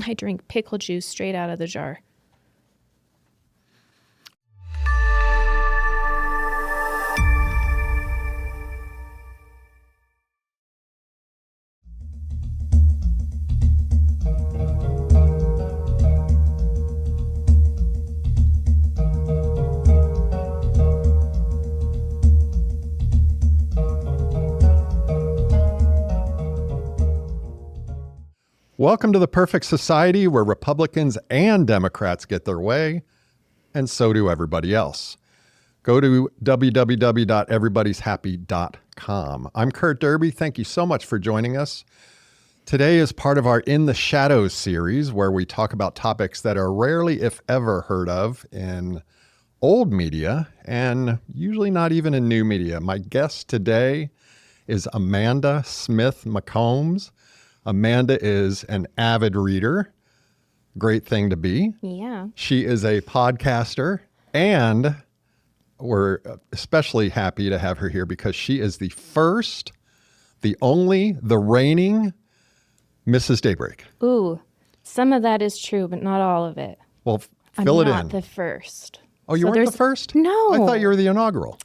I drink pickle juice straight out of the jar. Welcome to the perfect society where Republicans and Democrats get their way, and so do everybody else. Go to www.everybodyshappy.com. I'm Curt Derby. Thank you so much for joining us. Today is part of our In the Shadows series, where we talk about topics that are rarely, if ever, heard of in old media, and usually not even in new media. My guest today is Amanda Smith McCombs. Amanda is an avid reader. Great thing to be. Yeah. She is a podcaster, and we're especially happy to have her here because she is the first, the only, the reigning Mrs. Daybreak. Ooh, some of that is true, but not all of it. Well, fill it in. I'm not the first. Oh, you weren't the first? No. I thought you were the inaugural.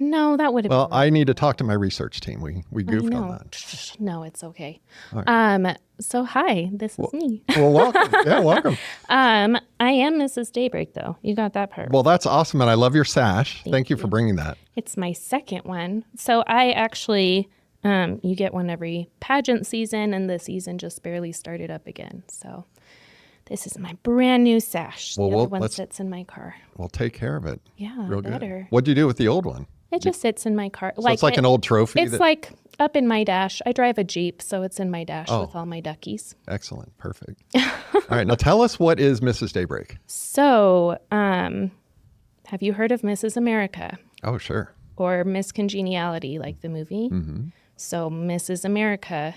No, that would have Well, been... I need to talk to my research team. We goofed on that. No, it's okay. Right. So hi, this is me. Well, welcome. Yeah, welcome. I am Mrs. Daybreak, though. You got that part. Well, that's awesome, and I love your sash. Thank you for bringing that. It's my second one. So I actually, you get one every pageant season, and the season just barely started up again. So this is my brand new sash. Well, the other one sits in my car. We'll take care of it. Yeah, Real better. Good. What'd you do with the old one? It just sits in my car. So it's like an old trophy? It's like up in my dash. I drive a Jeep, so it's in my dash with all my duckies. Excellent. Perfect. All right. Now tell us, what is Mrs. Daybreak? So, have you heard of Mrs. America? Oh, sure. Or Miss Congeniality, like the movie? Mm-hmm. So Mrs. America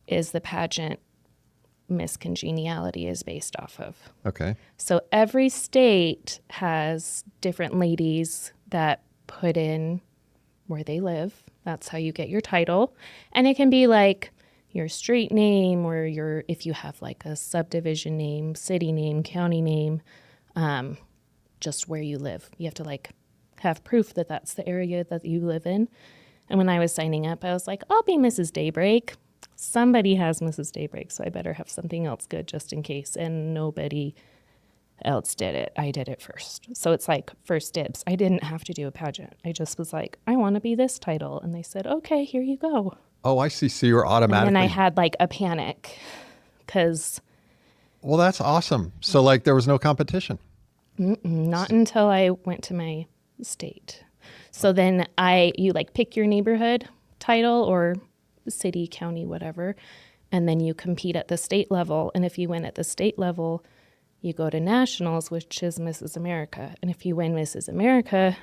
is the pageant Miss Congeniality is based off of. Okay. So every state has different ladies that put in where they live. That's how you get your title. And it can be like your street name, or if you have like a subdivision name, city name, county name, just where you live. You have to like have proof that that's the area that you live in. And when I was signing up, I was like, I'll be Mrs. Daybreak. Somebody has Mrs. Daybreak, so I better have something else good just in case. And nobody else did it. I did it first. So it's like first dibs. I didn't have to do a pageant. I just was like, I want to be this title. And they said, okay, here you go. Oh, I see. So you're automatically... And then I had like a panic because... Well, that's awesome. So like there was no competition? Not until I went to my state. So then you like pick your neighborhood title or city, county, whatever, and then you compete at the state level. And if you win at the state level, you go to nationals, which is Mrs. America. And if you win Mrs. America,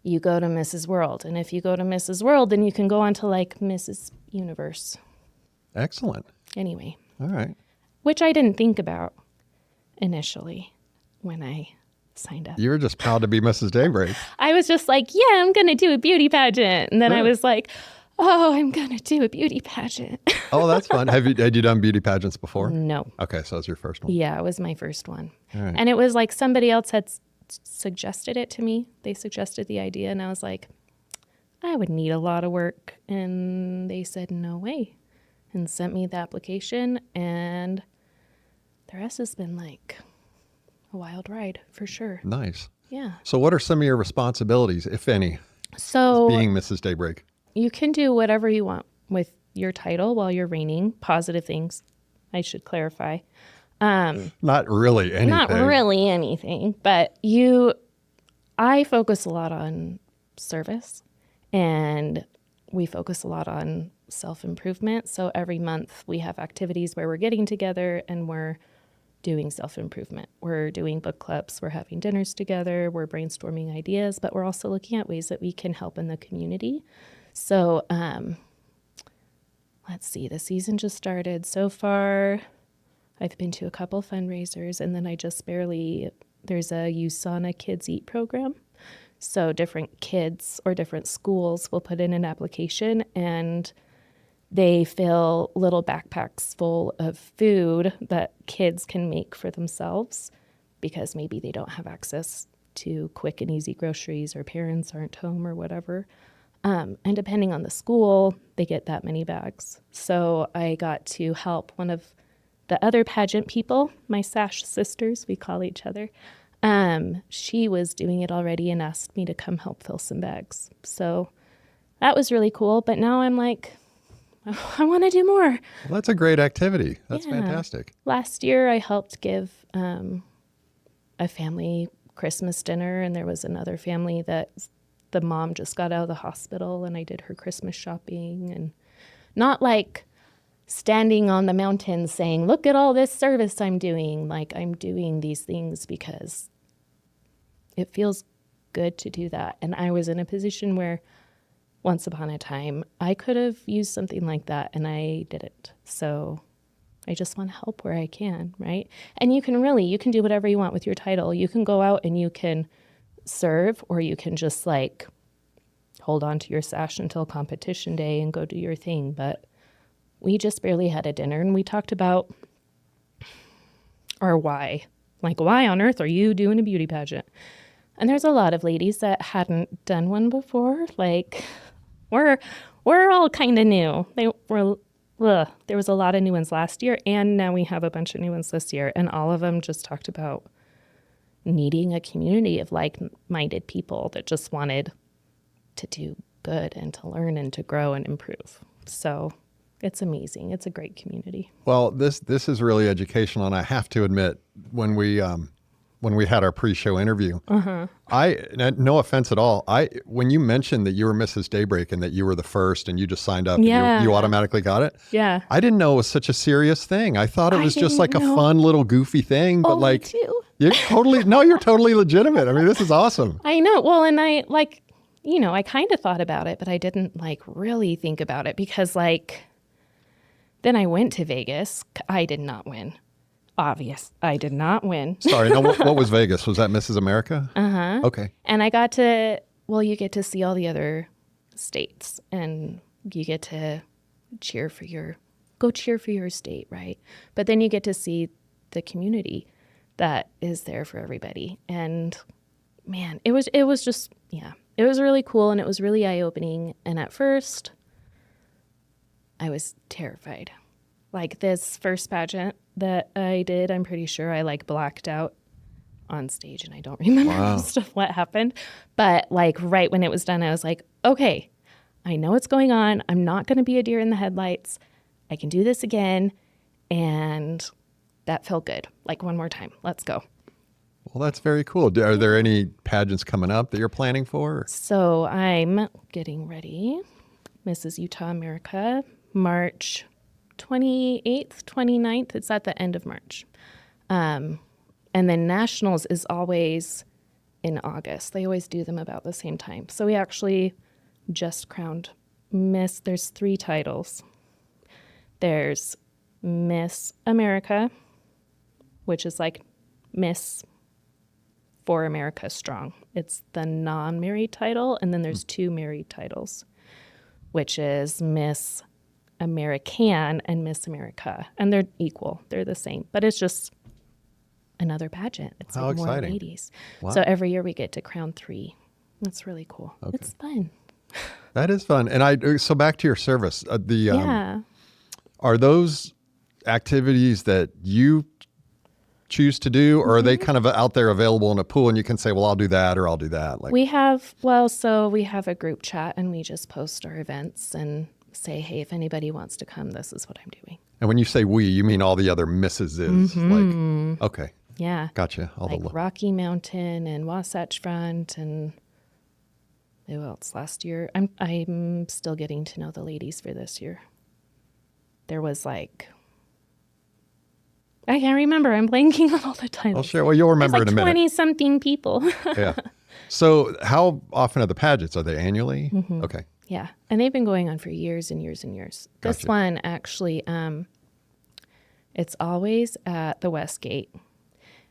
you go to Mrs. World. And if you go to Mrs. World, then you can go on to like Mrs. Universe. Excellent. Anyway. All right. Which I didn't think about initially when I signed up. You were just proud to be Mrs. Daybreak. I was just like, yeah, I'm going to do a beauty pageant. And then I was like, oh, I'm going to do a beauty pageant. Oh, that's fun. Had you done beauty pageants before? No. Okay, so it was your first one. Yeah, it was my first one. All right. And it was like somebody else had suggested it to me. They suggested the idea, and I was like, I would need a lot of work. And they said, no way, and sent me the application. And the rest has been like a wild ride for sure. Nice. Yeah. So what are some of your responsibilities, if any, so as being Mrs. Daybreak? You can do whatever you want with your title while you're reigning. Positive things, I should clarify. Not really anything. Not really anything, but I focus a lot on service, and we focus a lot on self-improvement. So every month we have activities where we're getting together and we're doing self-improvement. We're doing book clubs, we're having dinners together, we're brainstorming ideas, but we're also looking at ways that we can help in the community. So let's see, the season just started. So far, I've been to a couple fundraisers, and then there's a USANA Kids Eat program. So different kids or different schools will put in an application, and They fill little backpacks full of food that kids can make for themselves because maybe they don't have access to quick and easy groceries or parents aren't home or whatever. And depending on the school, they get that many bags. So I got to help one of the other pageant people, my Sash sisters, we call each other. She was doing it already and asked me to come help fill some bags. So that was really cool. But now I'm like, I want to do more. Well, that's a great activity. That's Yeah. fantastic. Last year, I helped give a family Christmas dinner, and there was another family that the mom just got out of the hospital, and I did her Christmas shopping, and not like standing on the mountain saying, look at all this service I'm doing. Like, I'm doing these things because it feels good to do that. And I was in a position where once upon a time, I could have used something like that, and I didn't. So I just want to help where I can, right? And you can do whatever you want with your title. You can go out and you can serve, or you can just like hold on to your sash until competition day and go do your thing. But we just barely had a dinner, and we talked about our why. Like, why on earth are you doing a beauty pageant? And there's a lot of ladies that hadn't done one before. Like, we're all kind of new. There was a lot of new ones last year, and now we have a bunch of new ones this year. And all of them just talked about needing a community of like-minded people that just wanted to do good and to learn and to grow and improve. So it's amazing. It's a great community. Well, this is really educational, and I have to admit, when we had our pre-show interview, no offense at all, when you mentioned that you were Mrs. Daybreak and that you were the first and you just signed up, Yeah. and you automatically got it. Yeah. I didn't know it was such a serious thing. I thought it was just like didn't a know. fun little goofy thing, but Me like too. you're totally legitimate. I mean, this is awesome. I know. Well, and I I kind of thought about it, but I didn't really think about it because then I went to Vegas. I did not win. Obvious. I did not win. Sorry, no, what was Vegas? Was that Mrs. America? Uh-huh. Okay. And you get to see all the other states, and you get to cheer for your state, right? But then you get to see the community that is there for everybody. And man, it was just, yeah, it was really cool, and it was really eye-opening. And at first, I was terrified. Like this first pageant that I did, I'm pretty sure I blacked out on stage, and I don't remember most of what happened. But right when it was done, I was like, okay, I know what's going on. I'm not going to be a deer in the headlights. I can do this again. And that felt good. One more time. Let's go. Well, that's very cool. Are there any pageants coming up that you're planning for? So I'm getting ready. Mrs. Utah America, March 28th, 29th. It's at the end of March. And then Nationals is always in August. They always do them about the same time. So we actually just crowned there's 3 titles. There's Miss America, which is Miss for America Strong. It's the non-married title. And then there's 2 married titles, which is Miss American and Miss America. And they're equal. They're the same. But it's just another pageant. It's How more exciting. ladies. Wow. So every year we get to crown 3. That's really cool. Okay. It's fun. That is fun. And so back to your service. Yeah. Are those activities that you choose to do, or are they kind of out there available in a pool and you can say, well, I'll do that or I'll do that? We have a group chat, and we just post our events and say, hey, if anybody wants to come, this is what I'm doing. And when you say we, you mean all the other missuses? Okay. Yeah. Gotcha. Rocky Mountain and Wasatch Front and who else last year? I'm still getting to know the ladies for this year. There was I can't remember. I'm blanking on all the titles. Well, sure. Well, you'll remember in a minute. 20-something people. Yeah. So how often are the pageants? Are they annually? Mm-hmm. Okay. Yeah. And they've been going on for years and years and years. This Gotcha. one actually, it's always at the Westgate,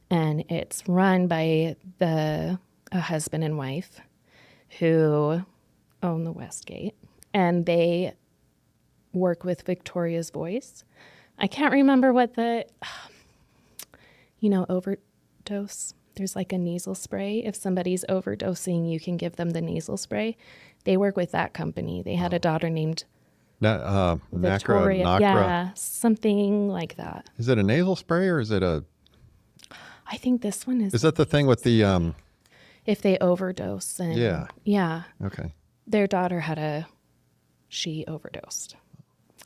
and it's run by a husband and wife who own the Westgate, and they work with Victoria's Voice. I can't remember what overdose. There's like a nasal spray. If somebody's overdosing, you can give them the nasal spray. They work with that company. They had a daughter named Victoria. Nacra. Yeah, something like that. Is it a nasal spray or is it a... I think this one is... Is that the thing with the... If they overdose. And yeah. Okay. Their daughter she overdosed.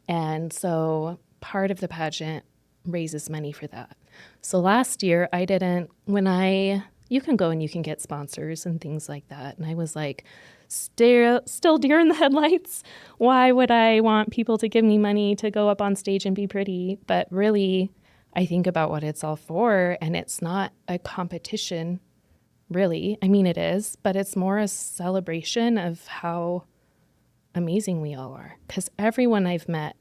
And so part of the pageant raises money for that. So last year you can go and you can get sponsors and things like that. And I was like, still deer in the headlights. Why would I want people to give me money to go up on stage and be pretty? But really, I think about what it's all for, and it's not a competition, really. I mean, it is, but it's more a celebration of how amazing we all are. Because everyone I've met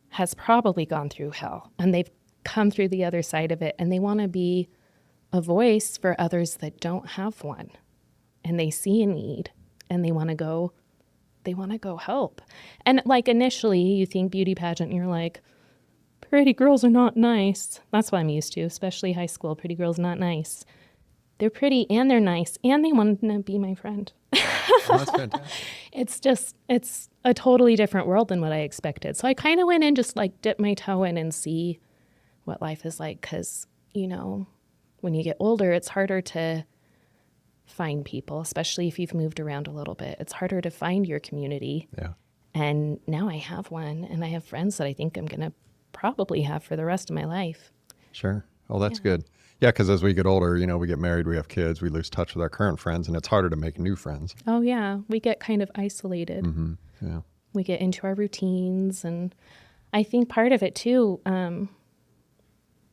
has probably gone through hell, and they've come through the other side of it, and they want to be a voice for others that don't have one, and they see a need, and they want to go help. And like initially you think beauty pageant, you're like, pretty girls are not nice. That's what I'm used to, especially high school. Pretty girls not nice. They're pretty and they're nice and they want to be my friend. Oh, that's fantastic. It's a totally different world than what I expected. So I kind of went in just like dip my toe in and see what life is like. Because, when you get older, it's harder to find people, especially if you've moved around a little bit. It's harder to find your community. Yeah. And now I have one, and I have friends that I think I'm going to probably have for the rest of my life. Sure. Oh, that's good. Yeah, because as we get older, we get married, we have kids, we lose touch with our current friends, and it's harder to make new friends. Oh, yeah. We get kind of isolated. Mm-hmm. Yeah. We get into our routines. And I think part of it, too,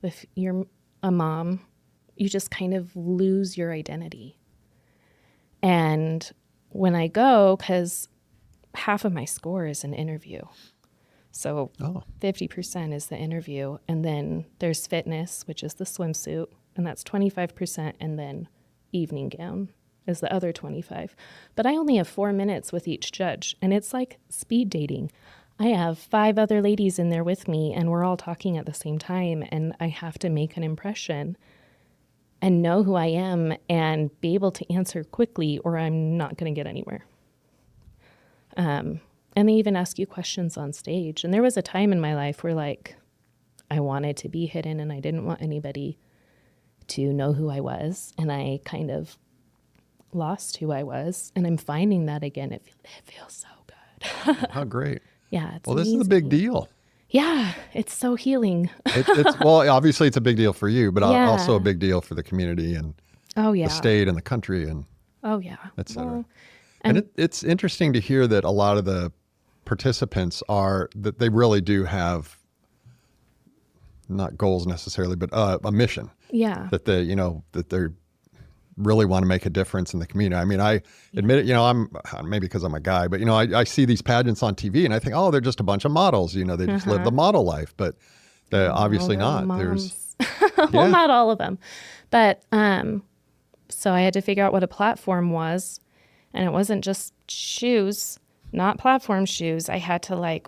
if you're a mom, you just kind of lose your identity. And when I go, because half of my score is an interview. So 50% is the interview. And then there's fitness, which is the swimsuit. And that's 25%. And then evening gown is the other 25. But I only have 4 minutes with each judge. And it's like speed dating. I have 5 other ladies in there with me, and we're all talking at the same time. And I have to make an impression and know who I am and be able to answer quickly, or I'm not going to get anywhere. And they even ask you questions on stage. And there was a time in my life where I wanted to be hidden and I didn't want anybody to know who I was. And I kind of lost who I was. And I'm finding that again. It feels so good. How great. Yeah. It's well, this amazing. is a big deal. Yeah. It's so healing. Well, obviously it's a big deal for you, but also a big deal for the community and the state and the country and et cetera. Well, and it's interesting to hear that a lot of the participants that they really do have not goals necessarily, but a mission. Yeah. That they really want to make a difference in the community. I mean, I admit it, I'm maybe because I'm a guy, but I see these pageants on TV and I think, they're just a bunch of models, they just live the model life, but they're obviously not. Moms. There's well, not all of them. But so I had to figure out what a platform was, and it wasn't just shoes, not platform shoes. I had to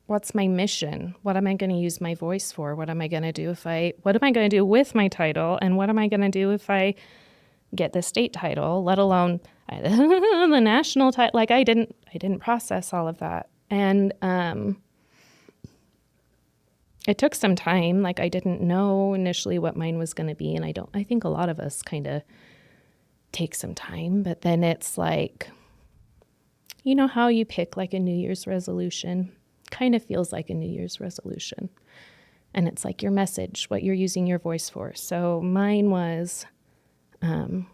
what's my mission? What am I going to use my voice for? What am I going to do what am I going to do with my title? And what am I going to do if I get the state title, let alone the national title? I didn't process all of that. And it took some time. I didn't know initially what mine was going to be. And I think a lot of us kind of take some time, but then it's how you pick a New Year's resolution, kind of feels like a New Year's resolution. And it's your message, what you're using your voice for. So mine was, and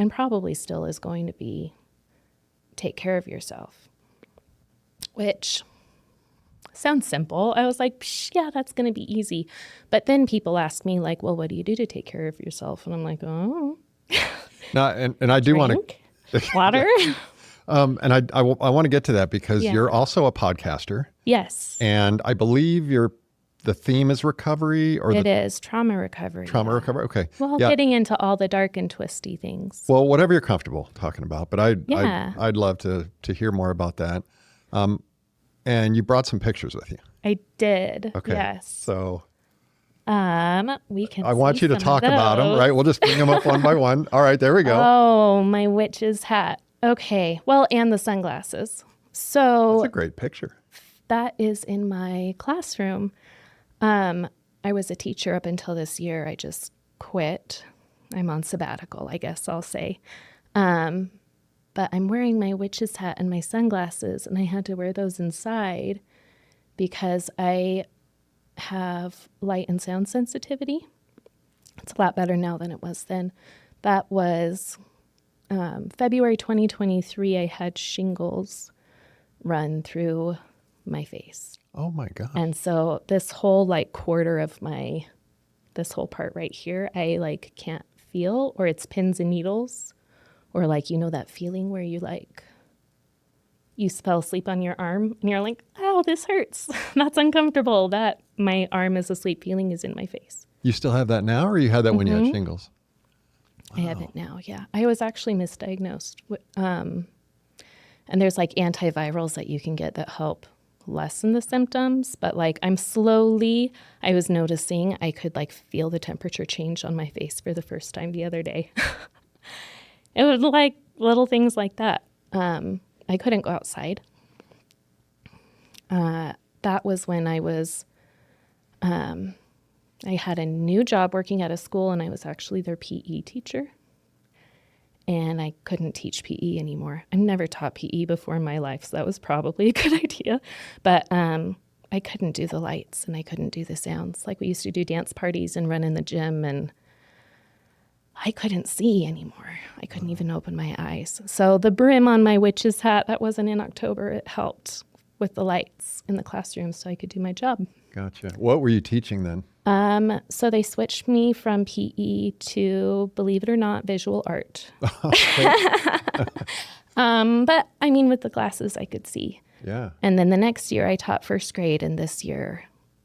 probably still is going to be, take care of yourself, which sounds simple. I was yeah, that's going to be easy. But then people ask me well, what do you do to take care of yourself? And I'm oh. No, and I do want to water. And I want to get to that because you're also a podcaster. Yes. And I believe the theme is recovery, or it is trauma recovery. Trauma recovery. Okay. Well, getting into all the dark and twisty things. Well, whatever you're comfortable talking about, but I'd love to hear more about that. And you brought some pictures with you. I did. Okay. Yes. So we can. I want see you to some talk of about them, those. right? We'll just bring them up one by one. All right, there we go. Oh, my witch's hat. Okay. Well, and the sunglasses. So That's a great picture. that is in my classroom. I was a teacher up until this year. I just quit. I'm on sabbatical, I guess I'll say. But I'm wearing my witch's hat and my sunglasses, and I had to wear those inside because I have light and sound sensitivity. It's a lot better now than it was then. That was February 2023. I had shingles run through my face. Oh my God. And so this whole like quarter of this whole part right here, I like can't feel, or it's pins and needles, or like, you know, that feeling where you fell asleep on your arm and you're like, oh, this hurts. That's uncomfortable. That my arm is asleep feeling is in my face. You still have that now, or you had that when you had shingles? Wow. I have it now. Yeah. I was actually misdiagnosed. And there's like antivirals that you can get that help lessen the symptoms, but like I was noticing I could like feel the temperature change on my face for the first time the other day. It was like little things like that. I couldn't go outside. That was when I had a new job working at a school, and I was actually their PE teacher. And I couldn't teach PE anymore. I've never taught PE before in my life, so that was probably a good idea. But I couldn't do the lights and I couldn't do the sounds. Like we used to do dance parties and run in the gym, and I couldn't see anymore. I couldn't even open my eyes. So the brim on my witch's hat, that wasn't in October. It helped with the lights in the classroom so I could do my job. Gotcha. What were you teaching then? So they switched me from PE to, believe it or not, visual art. But I mean, with the glasses, I could see. Yeah. And then the next year I taught first grade, and this year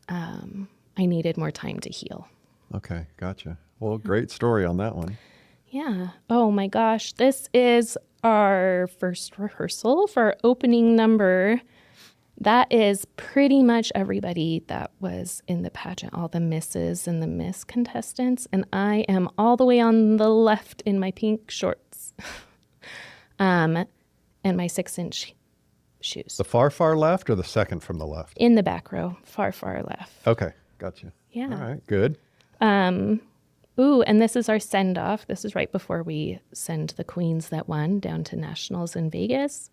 I needed more time to heal. Okay. Gotcha. Well, great story on that one. Yeah. Oh my gosh. This is our first rehearsal for our opening number. That is pretty much everybody that was in the pageant, all the misses and the miss contestants. And I am all the way on the left in my pink shorts and my 6-inch shoes. The far, far left or the second from the left? In the back row, far, far left. Okay. Gotcha. Yeah. All right. Good. Ooh, and this is our send-off. This is right before we send the queens that won down to nationals in Vegas.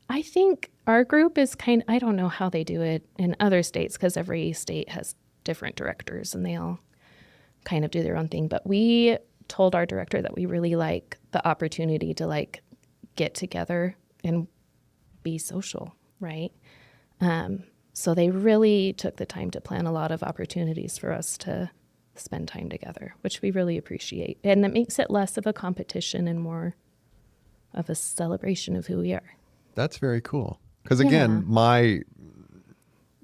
I think our group is I don't know how they do it in other states because every state has different directors and they all kind of do their own thing. But we told our director that we really like the opportunity to like get together and be social, right? So they really took the time to plan a lot of opportunities for us to spend time together, which we really appreciate. And it makes it less of a competition and more of a celebration of who we are. That's very cool. Because again, my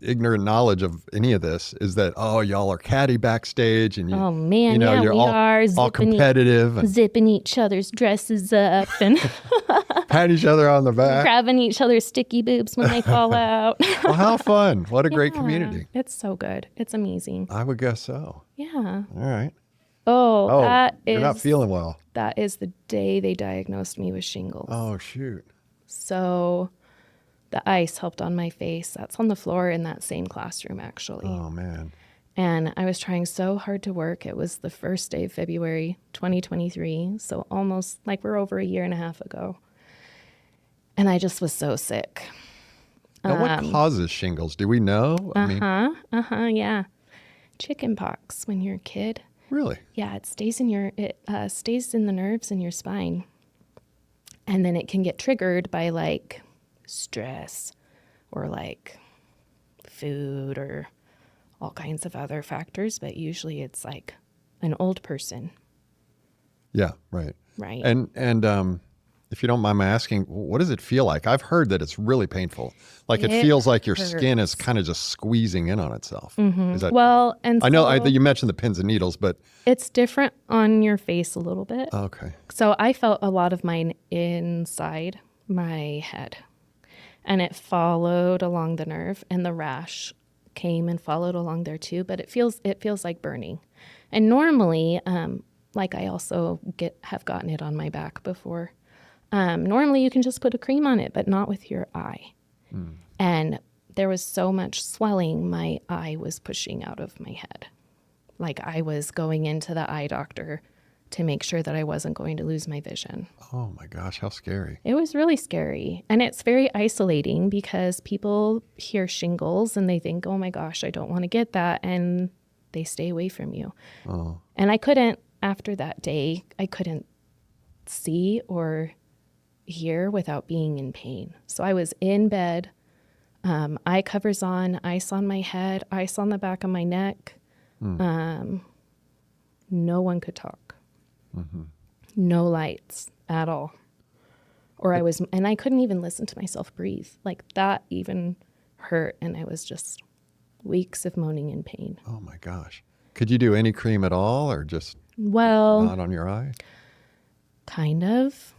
ignorant knowledge of any of this is that, oh, y'all are catty backstage and oh man, you're we are all competitive and zipping each other's dresses up and pat each other on the back, grabbing each other's sticky boobs when they fall out. Well, how fun. What a great community. It's so good. It's amazing. I would guess so. Yeah. All right. Oh, you're not feeling well. That is the day they diagnosed me with shingles. Oh, shoot. So the ice helped on my face. That's on the floor in that same classroom, actually. Oh, man. And I was trying so hard to work. It was the first day of February 2023, so almost like we're over a year and a half ago. And I just was so sick. Now, what causes shingles? Do we know? Yeah. Chicken pox when you're a kid. Really? Yeah, it stays in the nerves in your spine. And then it can get triggered by like stress or like food or all kinds of other factors, but usually it's like an old person. Yeah, right. Right. And if you don't mind my asking, what does it feel like? I've heard that it's really painful. Like it feels like your skin is kind of just squeezing in on itself. Mm-hmm. Is that, well, and I know you mentioned the pins and needles, but it's different on your face a little bit. Okay. So I felt a lot of mine inside my head. and it followed along the nerve, and the rash came and followed along there too, but it feels like burning. And normally, like I also have gotten it on my back before. Normally you can just put a cream on it, but not with your eye. And there was so much swelling, my eye was pushing out of my head. Like I was going into the eye doctor to make sure that I wasn't going to lose my vision. Oh my gosh, how scary. It was really scary. And it's very isolating because people hear shingles and they think, oh my gosh, I don't want to get that. And they stay away from you. Oh. And I couldn't, after that day, I couldn't see or hear without being in pain. So I was in bed, eye covers on, ice on my head, ice on the back of my neck. No one could talk. No lights at all. And I couldn't even listen to myself breathe. Like that even hurt. And I was just weeks of moaning in pain. Oh my gosh. Could you do any cream at all or just not on your eye? Kind of.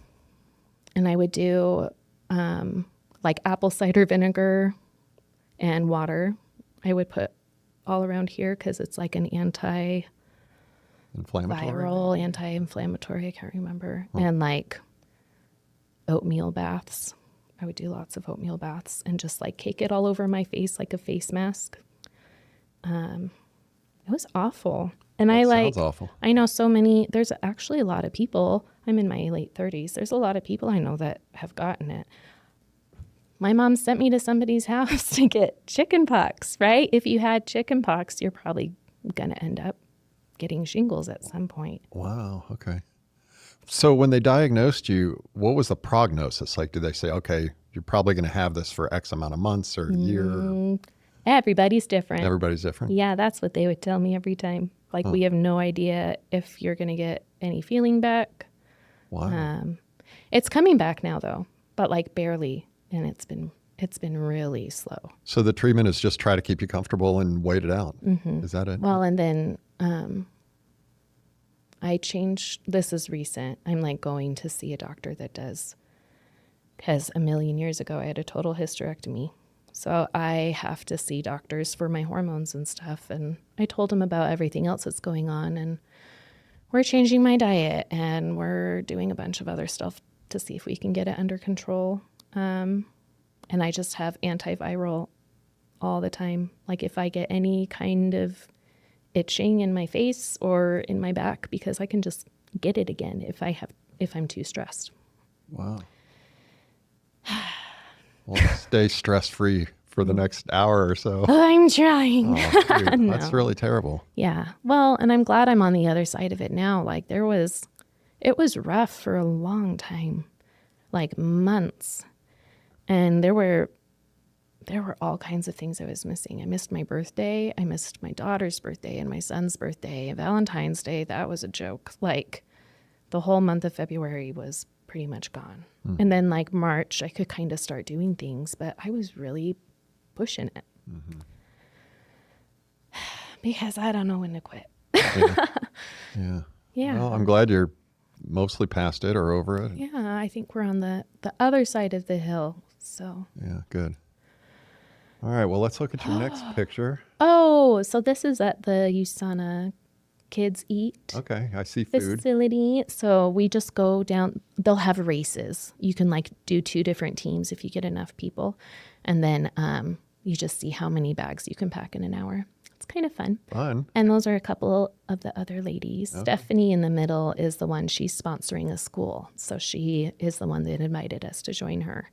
And I would do like apple cider vinegar and water. I would put all around here because it's like an anti-inflammatory, I can't remember. And like oatmeal baths. I would do lots of oatmeal baths and just like cake it all over my face like a face mask. It was awful. And Sounds awful. I know there's actually a lot of people, I'm in my late 30s. There's a lot of people I know that have gotten it. My mom sent me to somebody's house to get chicken pox, right? If you had chicken pox, you're probably going to end up getting shingles at some point. Wow. Okay. So when they diagnosed you, what was the prognosis? Like, did they say, okay, you're probably going to have this for X amount of months or a year? Everybody's different. Everybody's different? Yeah, that's what they would tell me every time. Like, we have no idea if you're going to get any feeling back. Wow. It's coming back now, though, but like barely. And it's been really slow. So the treatment is just try to keep you comfortable and wait it out. Is that it? Well, and then I changed. This is recent. I'm like going to see a doctor that does, because a million years ago I had a total hysterectomy. So I have to see doctors for my hormones and stuff. And I told him about everything else that's going on. And we're changing my diet and we're doing a bunch of other stuff to see if we can get it under control. And I just have antiviral all the time. Like if I get any kind of itching in my face or in my back, because I can just get it again if I'm too stressed. Wow. Well, stay stress-free for the next hour or so. I'm trying. Oh, dude, No. That's really terrible. Yeah. Well, and I'm glad I'm on the other side of it now. Like it was rough for a long time, like months. And there were all kinds of things I was missing. I missed my birthday. I missed my daughter's birthday and my son's birthday and Valentine's Day. That was a joke. Like the whole month of February was pretty much gone. And then like March, I could kind of start doing things, but I was really pushing it because I don't know when to quit. Yeah. Yeah. Well, I'm glad you're mostly past it or over it. Yeah, I think we're on the other side of the hill. So. Yeah, good. All right, well, let's look at your next picture. Oh, so this is at the USANA Kids Eat Okay, I see food. facility. So we just go down. They'll have races. You can like do 2 different teams if you get enough people. And then you just see how many bags you can pack in an hour. It's kind of fun. Fun. And those are a couple of the other ladies. Okay. Stephanie in the middle is the one, she's sponsoring a school. So she is the one that invited us to join her.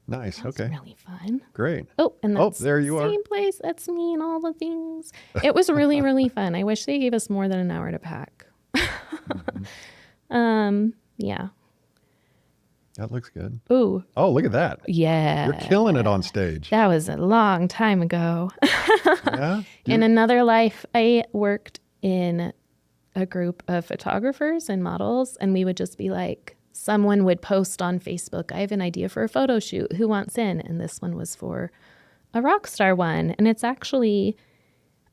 Nice. That's Okay. really fun. Great. Oh, and that's there you the are. same place. That's me and all the things. It was really, really fun. I wish they gave us more than an hour to pack. Yeah. That looks good. Ooh, Oh, look at that. yeah. You're killing it on stage. That was a long time ago. Yeah? In another life, I worked in a group of photographers and models, and we would just be like, someone would post on Facebook, I have an idea for a photo shoot. Who wants in? And this one was for a rock star one. And it's actually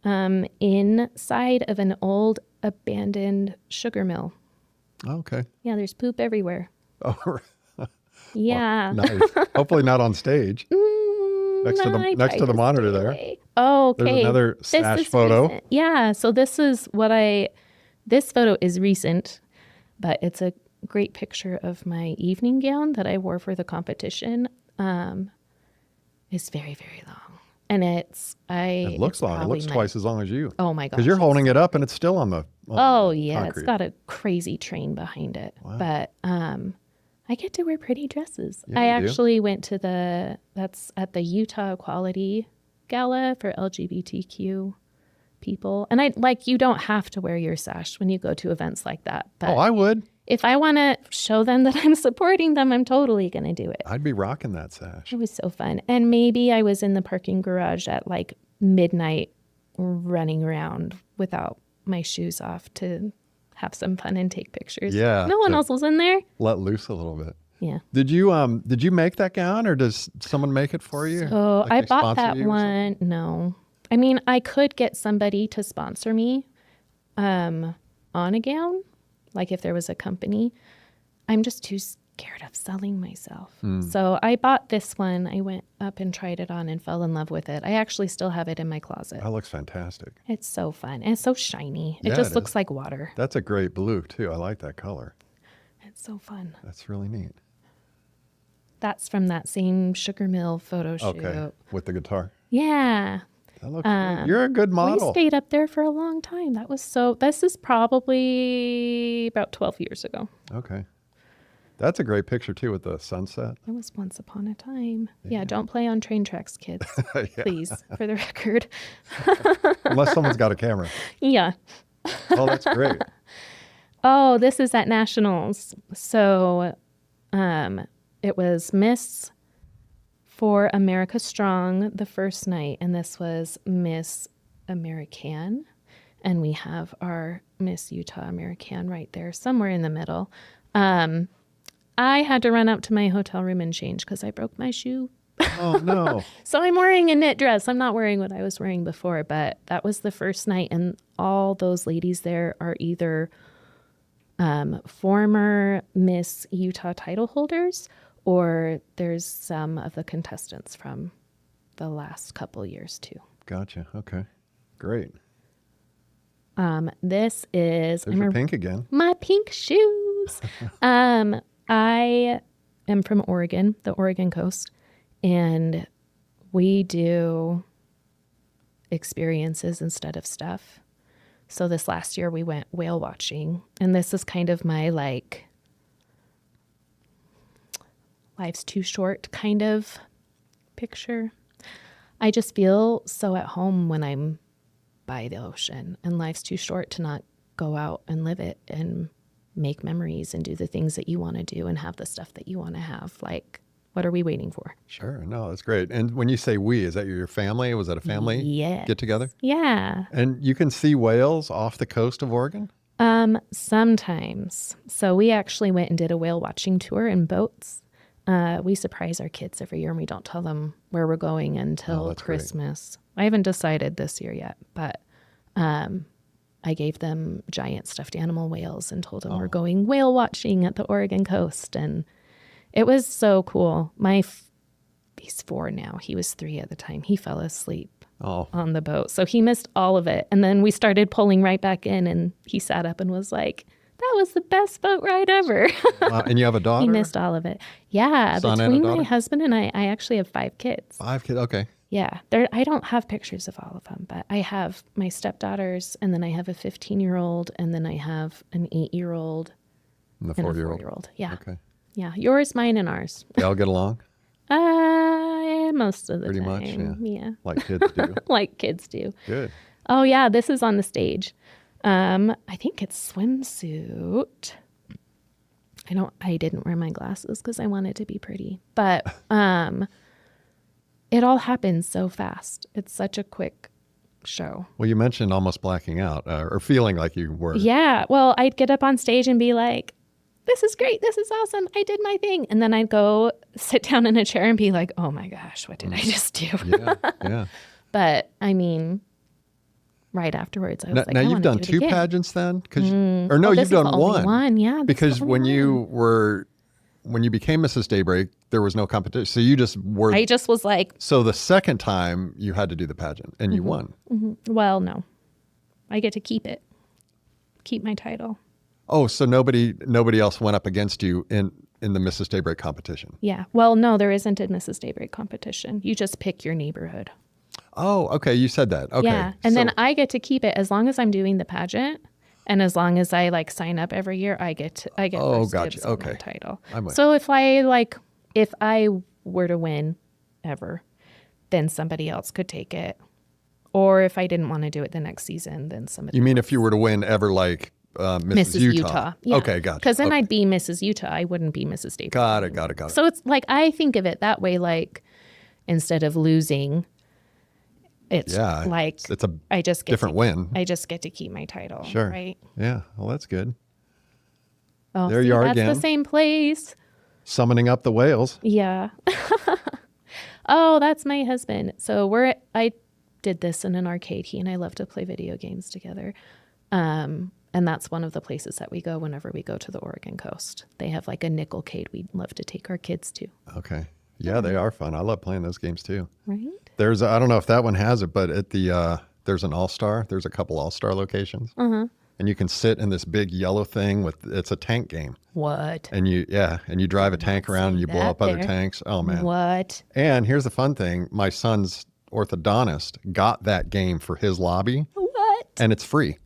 inside of an old abandoned sugar mill. Okay. Yeah, there's poop everywhere. Oh, Yeah. Well, nice. Hopefully not on stage. Next to the monitor there. Away. Oh, okay. There's another sash photo. Recent. Yeah. So this photo is recent, but it's a great picture of my evening gown that I wore for the competition. It's very, very long. And it looks long. It looks twice as long as you. Oh my gosh. Because you're holding it up and it's still on the yeah. concrete. It's got a crazy train behind it. Wow. But I get to wear pretty dresses. Yeah, I actually went to that's at the Utah Equality Gala for LGBTQ people. And you don't have to wear your sash when you go to events like that. But I would. If I want to show them that I'm supporting them, I'm totally going to do it. I'd be rocking that sash. It was so fun. And maybe I was in the parking garage at midnight running around without my shoes off to have some fun and take pictures. Yeah. No one else was in there. Let loose a little bit. Yeah. Did you make that gown or does someone make it for you? So I bought that one. No. I mean, I could get somebody to sponsor me on a gown. If there was a company. I'm just too scared of selling myself. So I bought this one. I went up and tried it on and fell in love with it. I actually still have it in my closet. That looks fantastic. It's so fun. And it's so shiny. It just looks like water. That's a great blue too. I like that color. It's so fun. That's really neat. That's from that same Sugar Mill photo shoot. Okay. With the guitar. Yeah. That looks good. You're a good model. We stayed up there for a long time. This is probably about 12 years ago. Okay. That's a great picture too with the sunset. It was once upon a time. Yeah, don't play on train tracks, kids. Please, for the record. Unless someone's got a camera. Yeah. Oh, that's great. Oh, this is at Nationals. So it was Miss for America Strong the first night, and this was Miss American, and we have our Miss Utah American right there, somewhere in the middle. I had to run up to my hotel room and change because I broke my shoe. Oh, no. So I'm wearing a knit dress. I'm not wearing what I was wearing before, but that was the first night, and all those ladies there are either former Miss Utah title holders, or there's some of the contestants from the last couple years too. Gotcha. Okay. Great. This is There's your pink again. My pink shoes. I am from Oregon, the Oregon coast, and we do experiences instead of stuff. So this last year we went whale watching, and this is kind of my life's too short kind of picture. I just feel so at home when I'm by the ocean, and life's too short to not go out and live it and make memories and do the things that you want to do and have the stuff that you want to have. What are we waiting for? Sure. No, that's great. And when you say we, is that your family? Was that a family get together? Yeah. And you can see whales off the coast of Oregon? Sometimes. So we actually went and did a whale watching tour in boats. We surprise our kids every year, and we don't tell them where we're going until Christmas. Great. I haven't decided this year yet, but I gave them giant stuffed animal whales and told them we're going whale watching at the Oregon coast, and it was so cool. He's 4 now. He was 3 at the time. He fell asleep on the boat, so he missed all of it. And then we started pulling right back in, and he sat up and was like, "That was the best boat ride ever." And you have a daughter? He missed all of it. Yeah, Son between my husband and I actually have 5 kids. 5 kids, okay. Yeah, I don't have pictures of all of them, but I have my stepdaughters, and then I have a 15-year-old, and then I have an 8-year-old and a 4-year-old. Yeah. Okay. Yeah, yours, mine, and ours. They all get along? Most of the time. Pretty much, yeah. Like kids do. Like kids do. Good. Oh, yeah, this is on the stage. I think it's swimsuit. I didn't wear my glasses because I wanted to be pretty, but it all happens so fast. It's such a quick show. Well, you mentioned almost blacking out or feeling like you were. Yeah. Well, I'd get up on stage and be like, "This is great. This is awesome. I did my thing." And then I'd go sit down in a chair and be like, "Oh my gosh, what did I just do?" Yeah. But I mean, right afterwards, I was now you've done 2 pageants then? You've done one. Yeah. Because when you were when you became Mrs. Daybreak, there was no competition. So you just were. I just was like, So the second time you had to do the pageant and you won. well, no, I get to keep it, keep my title. Oh, so nobody else went up against you in the Mrs. Daybreak competition. Yeah. Well, no, there isn't a Mrs. Daybreak competition. You just pick your neighborhood. Oh, okay. You said that. Okay. Yeah. And then I get to keep it as long as I'm doing the pageant. And as long as I like sign up every year, I get Oh, first gotcha. dibs on Okay. my title. I'm with So if I were to win ever, then somebody else could take it. Or if I didn't want to do it the next season, then somebody You mean else. if you were to win ever, like Mrs. Utah? Yeah. Okay, gotcha. Because then Okay. I'd be Mrs. Utah. I wouldn't be Mrs. Daybreak. Got it. So it's like, I think of it that way, like instead of losing, it's Yeah, like it's a I just get different to, win. I just get to keep my title. Sure. Right. Yeah. Well, that's good. Oh, There you are that's again. the same place. Summoning up the whales. Yeah. Oh, that's my husband. So I did this in an arcade. He and I love to play video games together. And that's one of the places that we go whenever we go to the Oregon coast. They have like a nickelcade we'd love to take our kids to. Okay. Yeah, they are fun. I love playing those games too. Right? There's, I don't know if that one has it, but at the, there's an All-Star. There's a couple All-Star locations. And you can sit in this big yellow thing it's a tank game. What? And you drive a tank around and you blow that up other there. tanks. Oh man. What? And here's the fun thing. My son's orthodontist got that game for his lobby What? and it's free.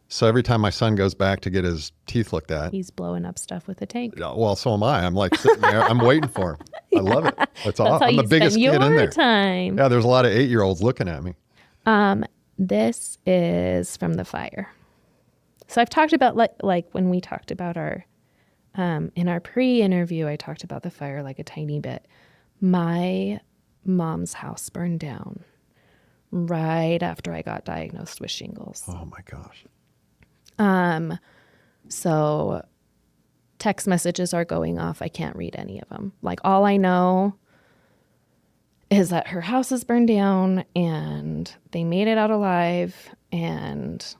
So every time my son goes back to get his teeth looked at, He's blowing up stuff with a tank. well, so am I. I'm like sitting there. I'm waiting for him. I love it. That's awesome. That's how I'm you the biggest spend kid in your there. time. Yeah, there's a lot of 8-year-olds looking at me. This is from the fire. So I've talked about like when we talked about our in our pre-interview, I talked about the fire like a tiny bit. My mom's house burned down right after I got diagnosed with shingles. Oh my gosh. So text messages are going off. I can't read any of them. Like all I know is that her house is burned down and they made it out alive and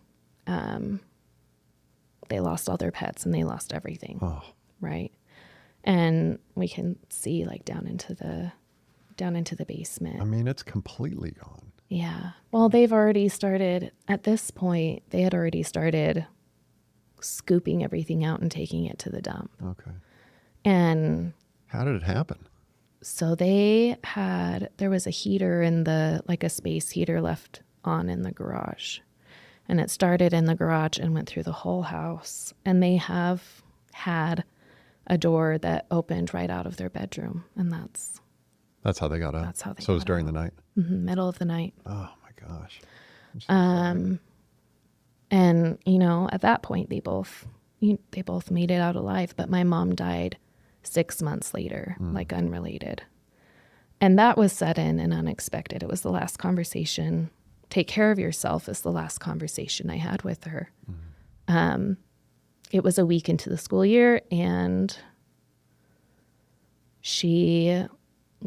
they lost all their pets and they lost everything. Oh. Right. And we can see like down into the basement. I mean, it's completely gone. Yeah. Well, they've already started, at this point, they had already started scooping everything out and taking it to the dump. Okay. And How did it happen? so there was a heater like a space heater left on in the garage. And it started in the garage and went through the whole house. And they have had a door that opened right out of their bedroom. And that's That's how they got out. That's how they So it was got during the night. middle of the night. Oh my gosh. I'm so sorry. And, at that point, they both made it out alive. But my mom died 6 months later, like unrelated. And that was sudden and unexpected. It was the last conversation. Take care of yourself is the last conversation I had with her. It was a week into the school year, and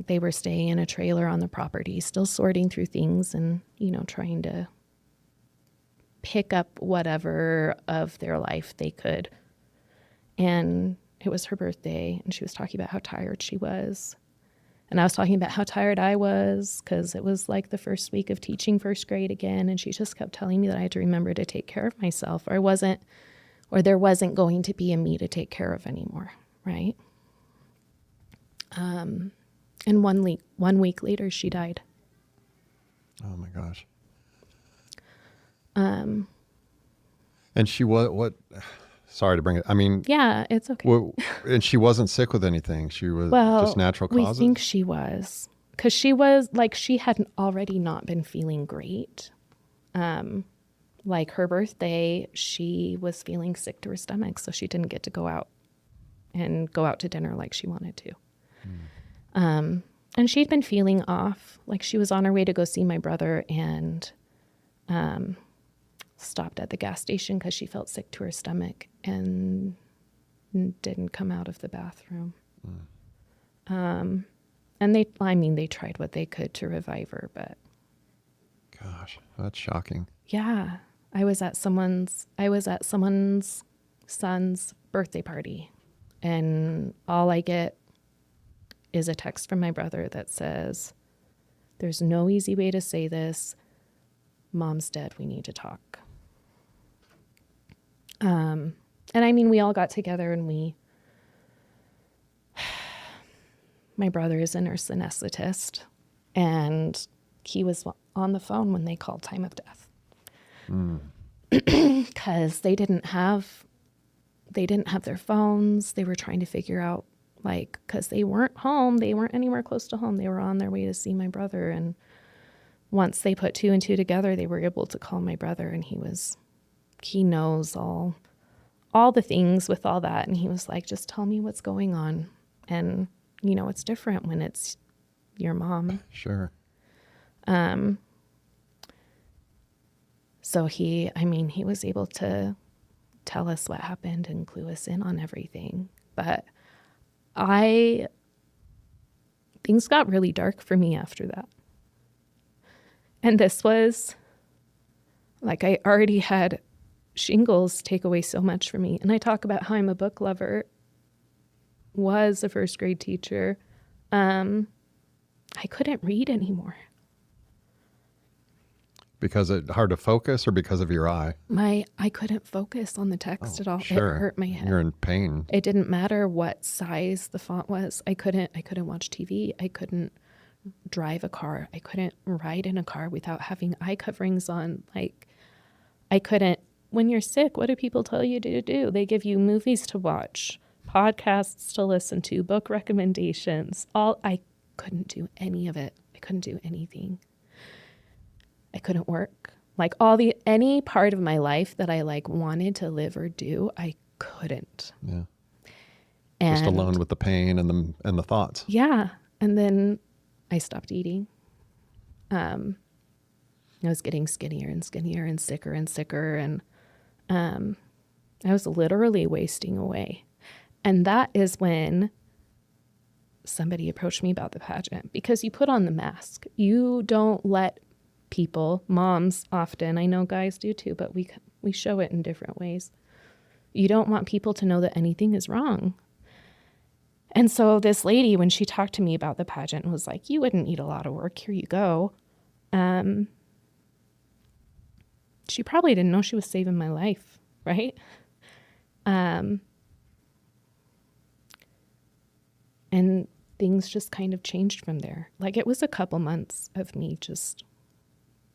they were staying in a trailer on the property, still sorting through things and, trying to pick up whatever of their life they could. And it was her birthday, and she was talking about how tired she was. And I was talking about how tired I was because it was like the first week of teaching first grade again. And she just kept telling me that I had to remember to take care of myself, or there wasn't going to be a me to take care of anymore. Right. And 1 week later, she died. Oh my gosh. And she what? Sorry to bring it. I mean, Yeah, it's okay. and she wasn't sick with anything. She was just natural we causes. think she was, because she had already not been feeling great. Like her birthday, she was feeling sick to her stomach, so she didn't get to go out to dinner like she wanted to. And she'd been feeling off. Like she was on her way to go see my brother and stopped at the gas station because she felt sick to her stomach and didn't come out of the bathroom. And they tried what they could to revive her, but Gosh, that's shocking. yeah, I was at someone's son's birthday party And all I get is a text from my brother that says, there's no easy way to say this. Mom's dead. We need to talk. And I mean, we all got together and my brother is a nurse anesthetist, and he was on the phone when they called time of death. Because they didn't have their phones. They were trying to figure out, like, because they weren't home. They weren't anywhere close to home. They were on their way to see my brother. And once they put 2 and 2 together, they were able to call my brother, and he knows all the things with all that. And he was like, just tell me what's going on. And, you know, it's different when it's your mom. Sure. So he was able to tell us what happened and clue us in on everything. But things got really dark for me after that. And this was, like, I already had shingles take away so much from me. And I talk about how I'm a book lover, was a first grade teacher. I couldn't read anymore. Because it's hard to focus, or because of your eye? I couldn't focus on the text at all. Sure. It hurt my head. You're in pain. It didn't matter what size the font was. I couldn't watch TV. I couldn't drive a car. I couldn't ride in a car without having eye coverings on. Like, I couldn't. When you're sick, what do people tell you to do? They give you movies to watch, podcasts to listen to, book recommendations. I couldn't do any of it. I couldn't do anything. I couldn't work. Like, any part of my life that I like wanted to live or do, I couldn't. Yeah. And just alone with the pain and the thoughts. Yeah. And then I stopped eating. I was getting skinnier and skinnier and sicker and sicker. And I was literally wasting away. And that is when somebody approached me about the pageant, because you put on the mask. You don't let people, moms often, I know guys do too, but we show it in different ways. You don't want people to know that anything is wrong. And so this lady, when she talked to me about the pageant, was like, you wouldn't need a lot of work. Here you go. She probably didn't know she was saving my life, right? And things just kind of changed from there. Like, it was a couple months of me just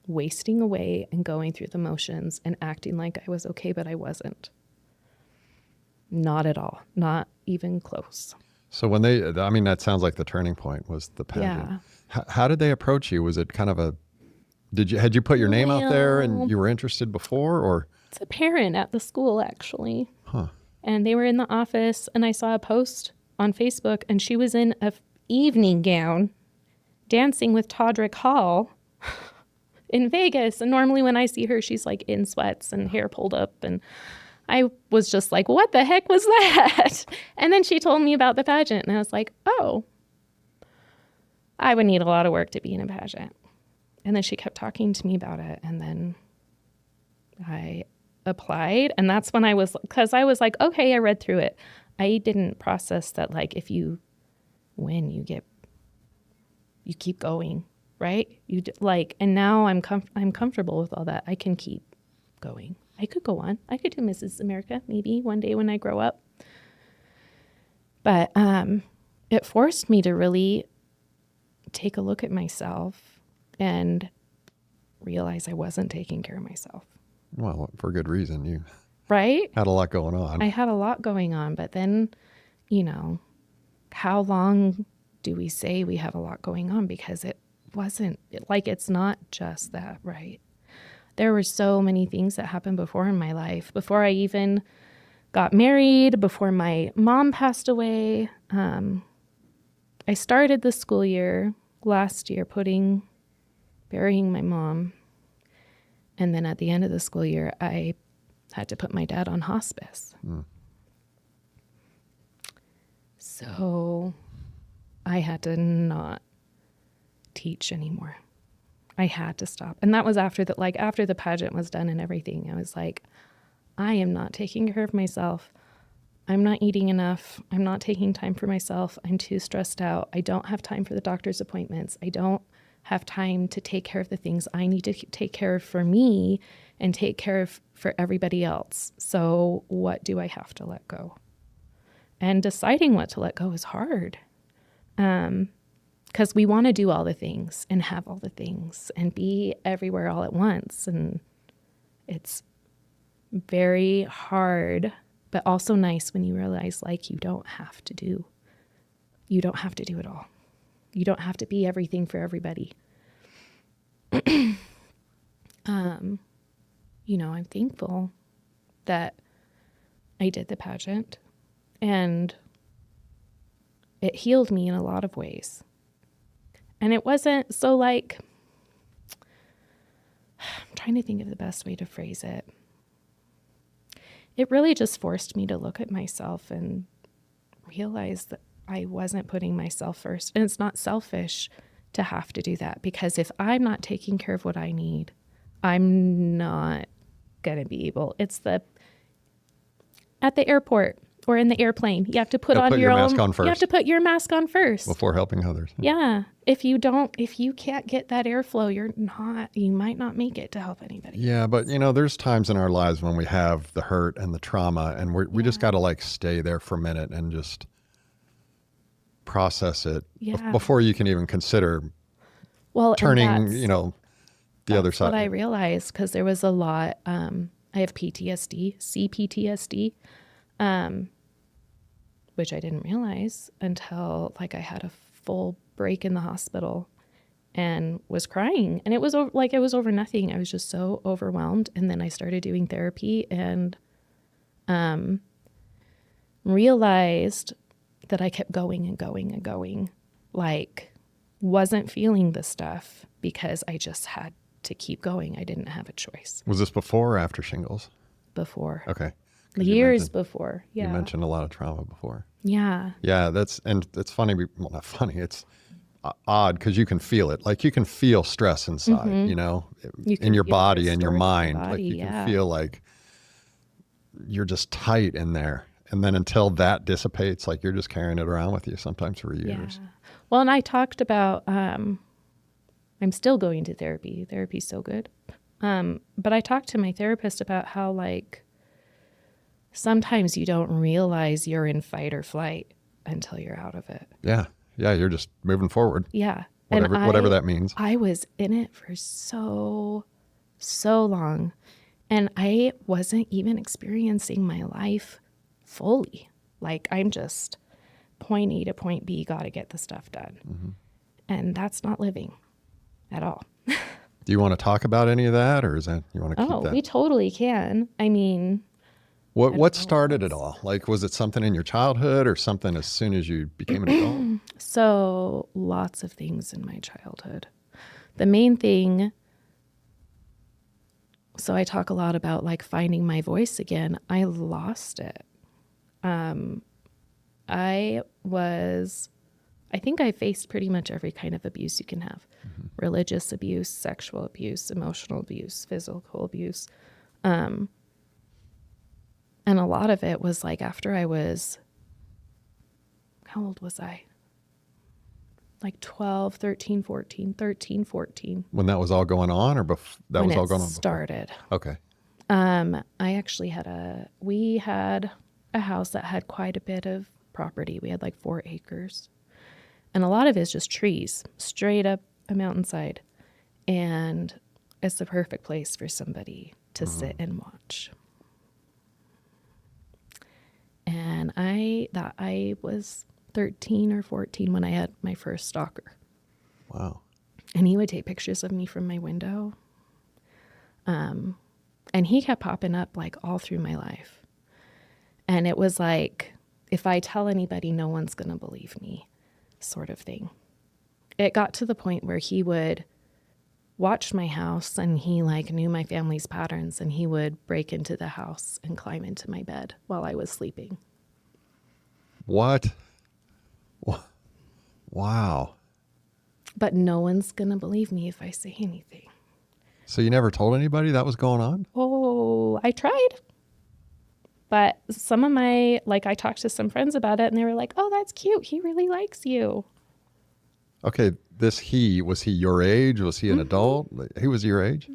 wasting away and going through the motions and acting like I was okay, but I wasn't. Not at all. Not even close. So when that sounds like the turning point was the pageant. Yeah. How did they approach you? Was it kind of had you put your name out there and you were interested before, or? It's a parent at the school, actually. Huh. And they were in the office, and I saw a post on Facebook, and she was in a evening gown dancing with Todrick Hall in Vegas. And normally when I see her, she's like in sweats and hair pulled up. And I was just like, what the heck was that? And then she told me about the pageant, and I was like, oh, I would need a lot of work to be in a pageant. And then she kept talking to me about it. And then I applied. And that's when because I was like, okay, I read through it. I didn't process that, like, if you win, you keep going, right? And now I'm comfortable with all that. I can keep going. I could go on. I could do Mrs. America maybe one day when I grow up. But it forced me to really take a look at myself and realize I wasn't taking care of myself. Well, for good reason. You right? Had a lot going on. I had a lot going on, but then, how long do we say we have a lot going on? Because it wasn't, it's not just that, right? There were so many things that happened before in my life, before I even got married, before my mom passed away. I started the school year last year burying my mom. And then at the end of the school year, I had to put my dad on hospice. So I had to not teach anymore. I had to stop. And that was after the pageant was done and everything. I was like, I am not taking care of myself. I'm not eating enough. I'm not taking time for myself. I'm too stressed out. I don't have time for the doctor's appointments. I don't have time to take care of the things I need to take care of for me and take care of for everybody else. So what do I have to let go? And deciding what to let go is hard. Because we want to do all the things and have all the things and be everywhere all at once. And it's very hard, but also nice when you realize like you don't have to do it all. You don't have to be everything for everybody. I'm thankful that I did the pageant and it healed me in a lot of ways. And it wasn't so like, I'm trying to think of the best way to phrase it. It really just forced me to look at myself and realize that I wasn't putting myself first. And it's not selfish to have to do that, because if I'm not taking care of what I need, I'm not going to be able. It's at the airport or in the airplane, you have to put your mask on first. You have to put your mask on first before helping others. Yeah. If you can't get that airflow, you might not make it to help anybody. Yeah. But there's times in our lives when we have the hurt and the trauma and we just got to like stay there for a minute and just process it before you can even consider turning, the other side. That's what I realized, because there was a lot, I have PTSD, CPTSD, which I didn't realize until like I had a full break in the hospital and was crying, and it was over nothing. I was just so overwhelmed. And then I started doing therapy and realized that I kept going and going and going, like wasn't feeling the stuff because I just had to keep going. I didn't have a choice. Was this before or after shingles? Before. Okay. Years before. Yeah. You mentioned a lot of trauma before. Yeah. Yeah. It's funny. Well, not funny. It's odd because you can feel it. Like you can feel stress inside, in your body and your mind. Like you can feel like you're just tight in there. And then until that dissipates, like you're just carrying it around with you sometimes for years. Yeah. Well, and I talked about, I'm still going to therapy. Therapy's so good. But I talked to my therapist about how like sometimes you don't realize you're in fight or flight until you're out of it. Yeah. Yeah. You're just moving forward. Yeah. Whatever that means. I was in it for so long, and I wasn't even experiencing my life fully. Like I'm just point A to point B, got to get the stuff done. Mm-hmm. And that's not living at all. Do you want to talk about any of that, or is that you want to keep that? Oh, we totally can. I mean, what started it all? Like, was it something in your childhood or something as soon as you became an adult? So lots of things in my childhood. The main thing, so I talk a lot about like finding my voice again. I lost it. I think I faced pretty much every kind of abuse you can have. Mm-hmm. Religious abuse, sexual abuse, emotional abuse, physical abuse. And a lot of it was like after I was, how old was I? Like 12, 13, 14. When that was all going on, or that was all going on before? Started. Okay. I actually we had a house that had quite a bit of property. We had like 4 acres. And a lot of it is just trees, straight up a mountainside. And it's the perfect place for somebody to sit and watch. And I thought I was 13 or 14 when I had my first stalker. Wow. And he would take pictures of me from my window. And he kept popping up like all through my life. And it was like, if I tell anybody, no one's going to believe me, sort of thing. It got to the point where he would watch my house and he like knew my family's patterns, and he would break into the house and climb into my bed while I was sleeping. What? Wow. But no one's going to believe me if I say anything. So you never told anybody that was going on? Oh, I tried. But some of my, like, I talked to some friends about it and they were like, oh, that's cute. He really likes you. Okay, was he your age? Was he an adult? He was your age?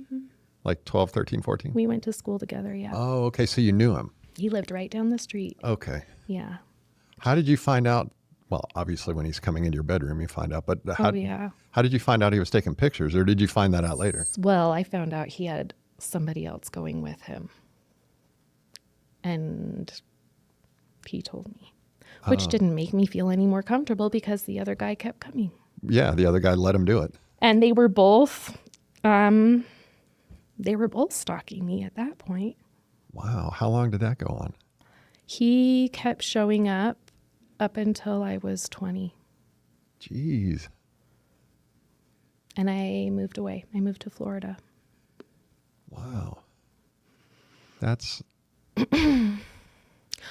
Like 12, 13, 14? We went to school together, yeah. Oh, okay, so you knew him. He lived right down the street. Okay. Yeah. How did you find out? Well, obviously when he's coming into your bedroom, you find out, but how did you find out he was taking pictures, or did you find that out later? Well, I found out he had somebody else going with him. And he told me, which didn't make me feel any more comfortable because the other guy kept coming. Yeah, the other guy let him do it. And they were both stalking me at that point. Wow. How long did that go on? He kept showing up until I was 20. Jeez. And I moved away. I moved to Florida. Wow. That's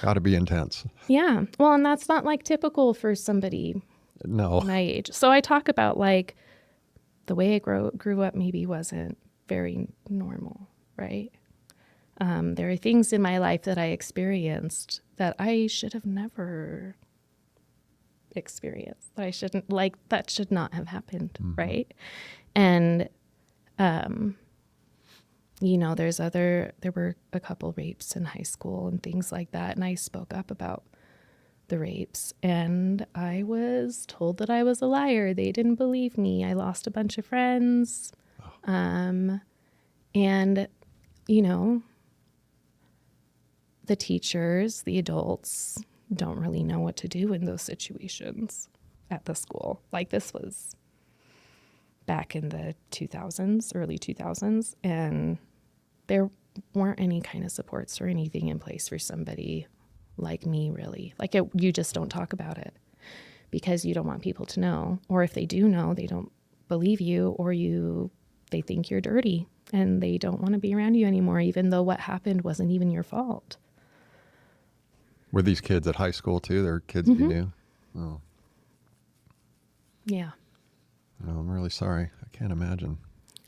got to be intense. Yeah. Well, and that's not like typical for somebody No. my age. So I talk about like the way I grew up maybe wasn't very normal, right? There are things in my life that I experienced that I should have never experienced. That should not have happened, right? And, there were a couple rapes in high school and things like that. And I spoke up about the rapes and I was told that I was a liar. They didn't believe me. I lost a bunch of friends. And, the teachers, the adults don't really know what to do in those situations at the school. Like this was back in the 2000s, early 2000s, and there weren't any kind of supports or anything in place for somebody like me, really. You just don't talk about it because you don't want people to know. Or if they do know, they don't believe you, or they think you're dirty and they don't want to be around you anymore, even though what happened wasn't even your fault. Were these kids at high school too? They're kids that you knew? Oh. Yeah. Oh, I'm really sorry. I can't imagine.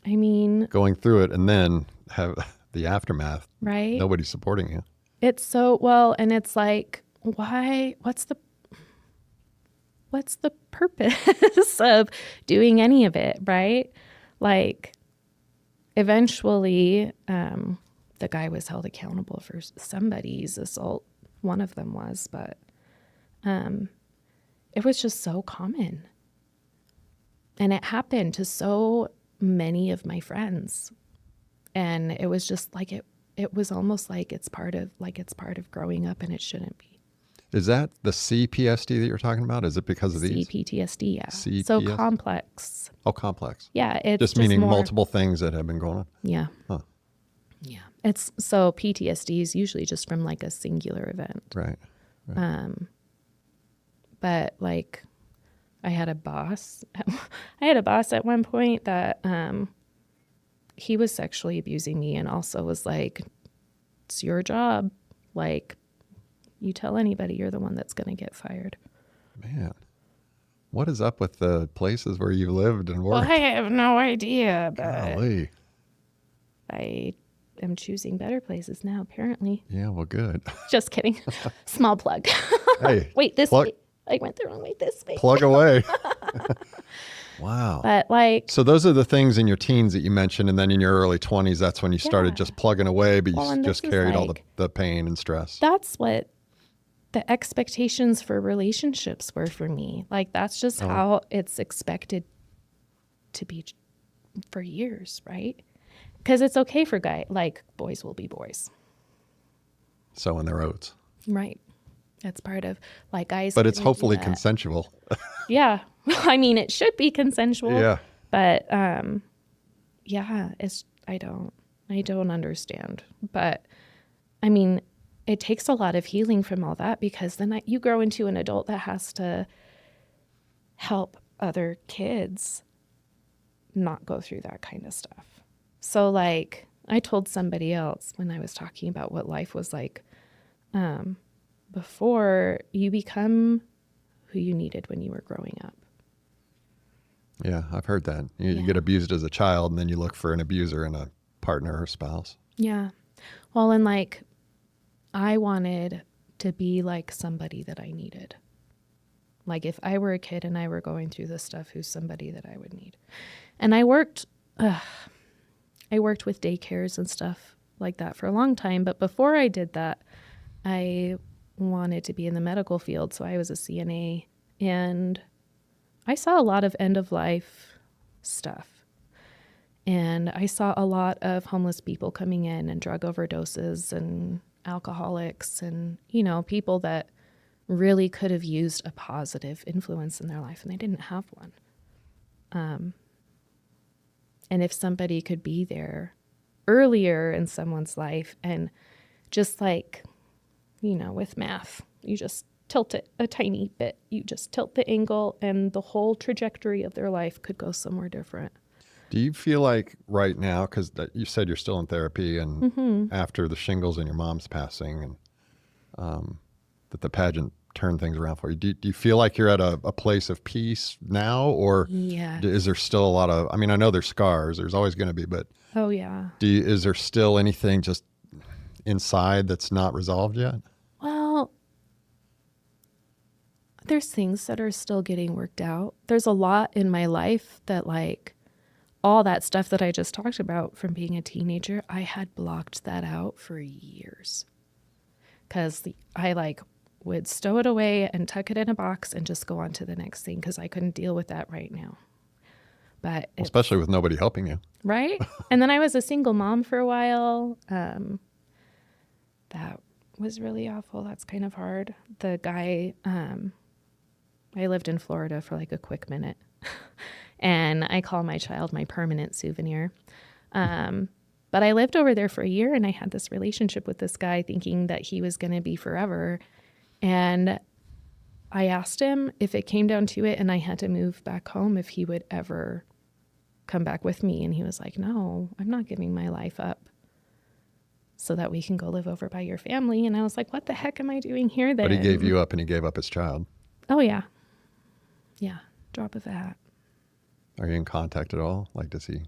I mean, going through it and then have the aftermath. Right? Nobody's supporting you. It's so, well, and it's like, why, what's the purpose of doing any of it, right? Like, eventually, the guy was held accountable for somebody's assault. One of them was, but it was just so common. And it happened to so many of my friends. And it was just like, it was almost like it's part of growing up, and it shouldn't be. Is that the CPSD that you're talking about? Is it because of these? CPTSD, yeah. CPS? So complex. Oh, complex. Yeah. It's just meaning multiple things that have been going on? Yeah. Huh. Yeah. So PTSD is usually just from like a singular event. Right. But like I had a boss at one point that he was sexually abusing me and also was like, it's your job. Like, you tell anybody, you're the one that's going to get fired. Man, what is up with the places where you lived and worked? Well, I have no idea, but Golly. I am choosing better places now, apparently. Yeah, well, good. Just kidding. Small plug. Hey, wait, this way. I went the wrong way. This way. Plug away. Wow. But like, so those are the things in your teens that you mentioned, and then in your early 20s, that's when you started just plugging away, but you just carried all the pain and stress. That's what the expectations for relationships were for me. Like, that's just how it's expected to be for years, right? Because it's okay for boys will be boys. Sowing their oats. Right. That's part of guys. But it's hopefully consensual. Yeah. I mean, it should be consensual. Yeah. But yeah, I don't understand. But I mean, it takes a lot of healing from all that, because then you grow into an adult that has to help other kids not go through that kind of stuff. So like, I told somebody else when I was talking about what life was like, before you become who you needed when you were growing up. Yeah, I've heard that. You get abused as a child, and then you look for an abuser in a partner or spouse. Yeah. Well, and I wanted to be like somebody that I needed. Like if I were a kid and I were going through this stuff, who's somebody that I would need? And I worked with daycares and stuff like that for a long time. But before I did that, I wanted to be in the medical field. So I was a CNA, and I saw a lot of end of life stuff. And I saw a lot of homeless people coming in and drug overdoses and alcoholics and, people that really could have used a positive influence in their life, and they didn't have one. And if somebody could be there earlier in someone's life and just like, with math, you just tilt it a tiny bit, you just tilt the angle and the whole trajectory of their life could go somewhere different. Do you feel like right now, because you said you're still in therapy and after the shingles and your mom's passing, and that the pageant turned things around for you, do you feel like you're at a place of peace now, or is there still a lot of, I know there's scars, there's always going to be, but oh yeah, is there still anything just inside that's not resolved yet? Well, there's things that are still getting worked out. There's a lot in my life that all that stuff that I just talked about from being a teenager, I had blocked that out for years. Because I would stow it away and tuck it in a box and just go on to the next thing because I couldn't deal with that right now. But especially with nobody helping you. Right? And then I was a single mom for a while. That was really awful. That's kind of hard. The guy, I lived in Florida for a quick minute. And I call my child my permanent souvenir. But I lived over there for a year, and I had this relationship with this guy thinking that he was going to be forever. And I asked him if it came down to it and I had to move back home, if he would ever come back with me. And he was like, no, I'm not giving my life up so that we can go live over by your family. And I was like, what the heck am I doing here then? But he gave you up and he gave up his child. Oh, yeah. Yeah. Drop of a hat. Are you in contact at all? Does he?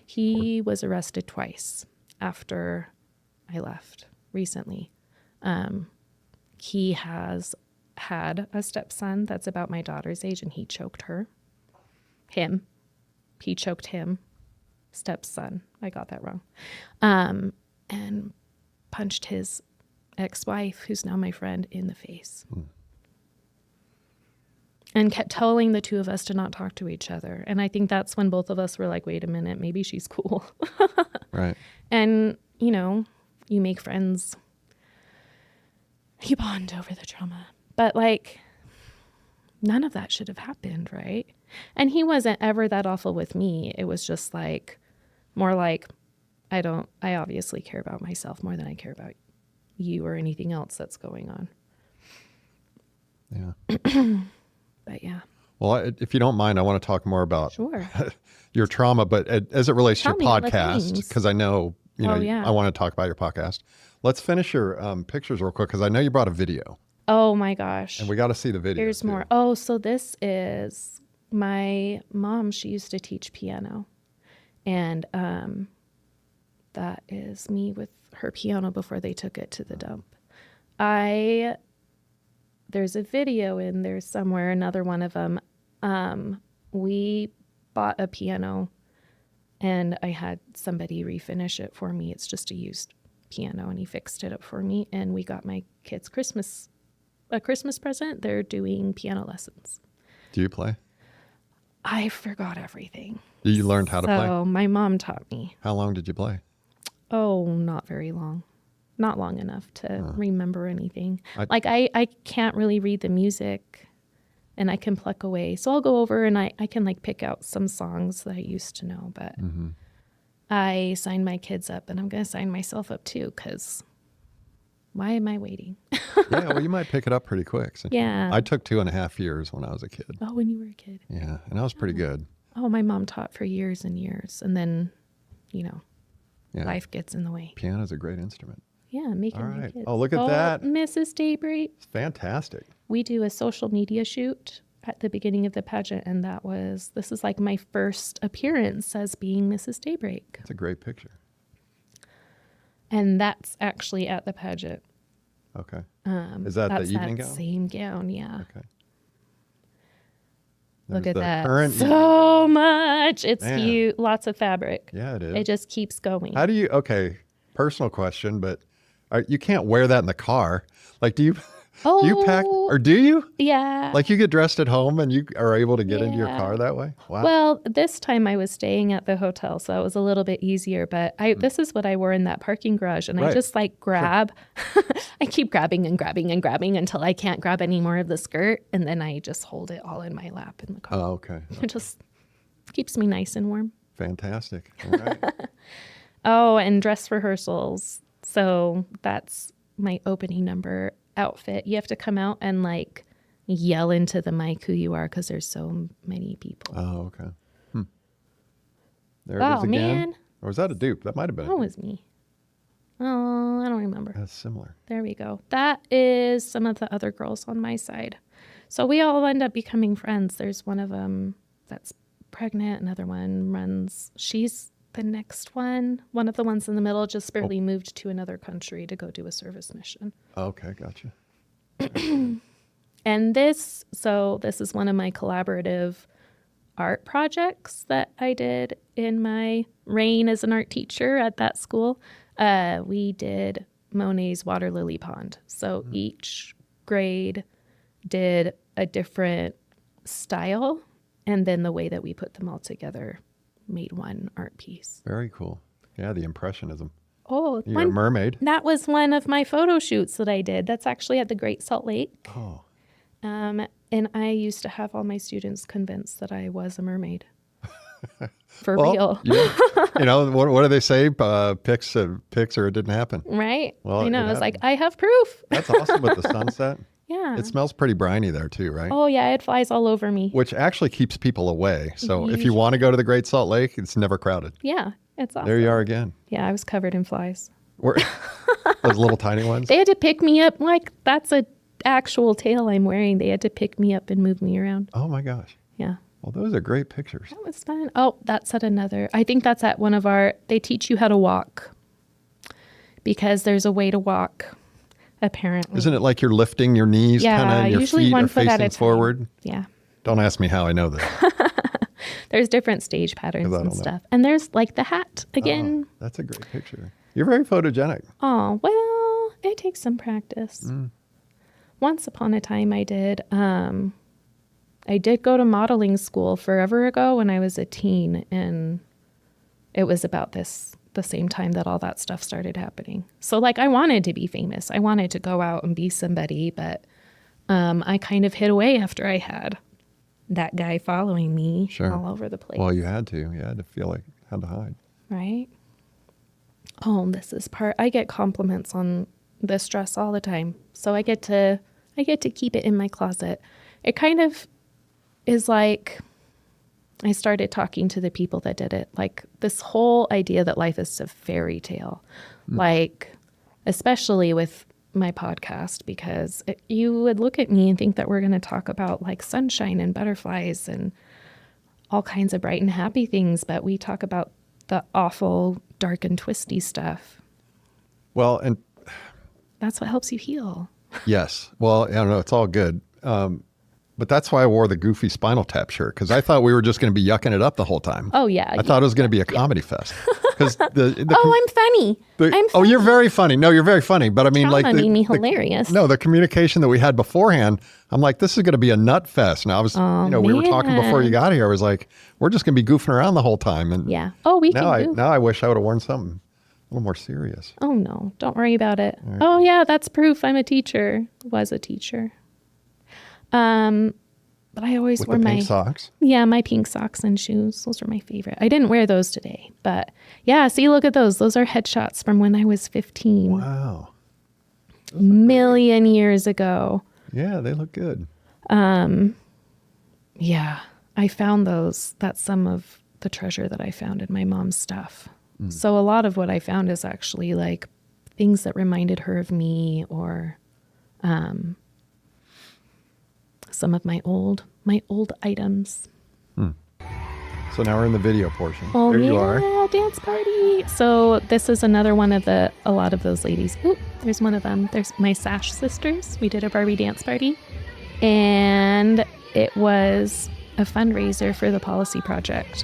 He was arrested twice after I left recently. He has had a stepson that's about my daughter's age, and he choked her. He choked him. Stepson. I got that wrong. And punched his ex-wife, who's now my friend, in the face. And kept telling the two of us to not talk to each other. And I think that's when both of us were like, wait a minute, maybe she's cool. Right. And, you make friends. You bond over the trauma. But none of that should have happened, right? And he wasn't ever that awful with me. It was just more like, I obviously care about myself more than I care about you or anything else that's going on. Yeah. But yeah. Well, if you don't mind, I want to talk more about your trauma, but as it relates to your podcast, because I know, I want to talk about your podcast. Let's finish your pictures real quick, because I know you brought a video. Oh my gosh. And we got to see the video. Here's too. more. Oh, so this is my mom. She used to teach piano. And that is me with her piano before they took it to the dump. There's a video in there somewhere, another one of them. We bought a piano, and I had somebody refinish it for me. It's just a used piano, and he fixed it up for me. And we got my kids a Christmas present. They're doing piano lessons. Do you play? I forgot everything. You learned how to play? So my mom taught me. How long did you play? Oh, not very long. Not long enough to remember anything. I can't really read the music, and I can pluck away. So I'll go over and I can pick out some songs that I used to know, but I signed my kids up, and I'm going to sign myself up too, because why am I waiting? Yeah, well, you might pick it up pretty quick. Yeah. I took 2.5 years when I was a kid. Oh, when you were a kid. Yeah, and I was pretty good. Oh, my mom taught for years and years, and then, life gets in the way. Piano's a great instrument. Yeah, making All my right. kids. Oh, look at that. Mrs. Daybreak. It's fantastic. We do a social media shoot at the beginning of the pageant, and this is my first appearance as being Mrs. Daybreak. It's a great picture. And that's actually at the pageant. Okay. Is that the evening gown? Same gown, yeah. Okay. Look There's at the that. current So much. It's Man. cute. Lots of fabric. Yeah, it is. It just keeps going. How do you, okay, personal question, but you can't wear that in the car. Like, do you pack, or do you? Yeah. Like you get dressed at home and you are able to get into your Yeah. car that way? Wow. Well, this time I was staying at the hotel, so it was a little bit easier. But this is what I wore in that parking garage, and I just like grab. I keep grabbing and grabbing and grabbing until I can't grab any more of the skirt, and then I just hold it all in my lap in the car. Oh, okay. It just keeps me nice and warm. Fantastic. All right. Oh, and dress rehearsals. So that's my opening number outfit. You have to come out and like yell into the mic who you are because there's so many people. Oh, okay. There it Wow, is again. man. Or was that a dupe? That might have been. That was me. Oh, I don't remember. That's similar. There we go. That is some of the other girls on my side. So we all end up becoming friends. There's one of them that's pregnant. Another one runs. She's the next one. One of the ones in the middle just barely moved to another country to go do a service mission. Okay, gotcha. And this is one of my collaborative art projects that I did in my reign as an art teacher at that school. We did Monet's Water Lily Pond. So each grade did a different style, and then the way that we put them all together made one art piece. Very cool. Yeah, the impressionism. Oh, You're a mermaid. that was one of my photo shoots that I did. That's actually at the Great Salt Lake. Oh. And I used to have all my students convinced that I was a mermaid. For real. You know, what do they say? Pics or it didn't happen. Right? Well, I know. it It's like, I have proof. That's awesome with the sunset. Yeah. It smells pretty briny there too, right? Oh, yeah. It flies all over me. Which actually keeps people away. So if you want to go to the Great Salt Lake, it's never crowded. Yeah. It's awesome. There you are again. Yeah. I was covered in flies. Those little tiny ones? They had to pick me up. Like, that's a actual tail I'm wearing. They had to pick me up and move me around. Oh, my gosh. Yeah. Well, those are great pictures. That was fun. Oh, that's at another. I think that's at one of our, they teach you how to walk because there's a way to walk, apparently. Isn't it like you're lifting your knees kind of and your usually feet one are foot at a facing time. forward? Yeah. Don't ask me how I know this. There's different stage patterns and stuff. And there's like the hat again. Oh, that's a great picture. You're very photogenic. Oh, well, it takes some practice. Once upon a time I did go to modeling school forever ago when I was a teen, and it was about the same time that all that stuff started happening. So like I wanted to be famous. I wanted to go out and be somebody, but I kind of hid away after I had that guy following me all over the place. Well, you had to. You had to feel like you had to hide. Right? Oh, this is I get compliments on this dress all the time. So I get to keep it in my closet. It kind of is like I started talking to the people that did it. Like this whole idea that life is a fairy tale. Like, especially with my podcast, because you would look at me and think that we're going to talk about like sunshine and butterflies and all kinds of bright and happy things, but we talk about the awful, dark and twisty stuff. Well, and that's what helps you heal. Yes. Well, I don't know. It's all good. But that's why I wore the goofy Spinal Tap shirt, because I thought we were just going to be yucking it up the whole time. Oh, yeah. I thought it was going to be a comedy fest. I'm funny. I'm funny. Oh, you're very funny. No, you're very funny. But I mean, Trauma made me hilarious. The communication that we had beforehand, I'm like, this is going to be a nut fest. And I was, we were talking before you got here. I was like, we're just going to be goofing around the whole time. And yeah. Oh, we now can goof. Now I wish I would have worn something a little more serious. Oh, no. Don't worry about it. Right. Oh, yeah. That's proof I'm a teacher. Was a teacher. But I always wore my pink socks. Yeah, my pink socks and shoes. Those are my favorite. I didn't wear those today, but yeah. See, look at those. Those are headshots from when I was 15. Wow. Million years ago. Yeah, they look good. Yeah, I found those. That's some of the treasure that I found in my mom's stuff. So a lot of what I found is actually like things that reminded her of me, or some of my old items. So now we're in the video portion. Oh, there yeah, you are. Dance party. So this is another one of a lot of those ladies. Ooh, There's one of them. There's my Sash sisters. We did a Barbie dance party. And it was a fundraiser for the Policy Project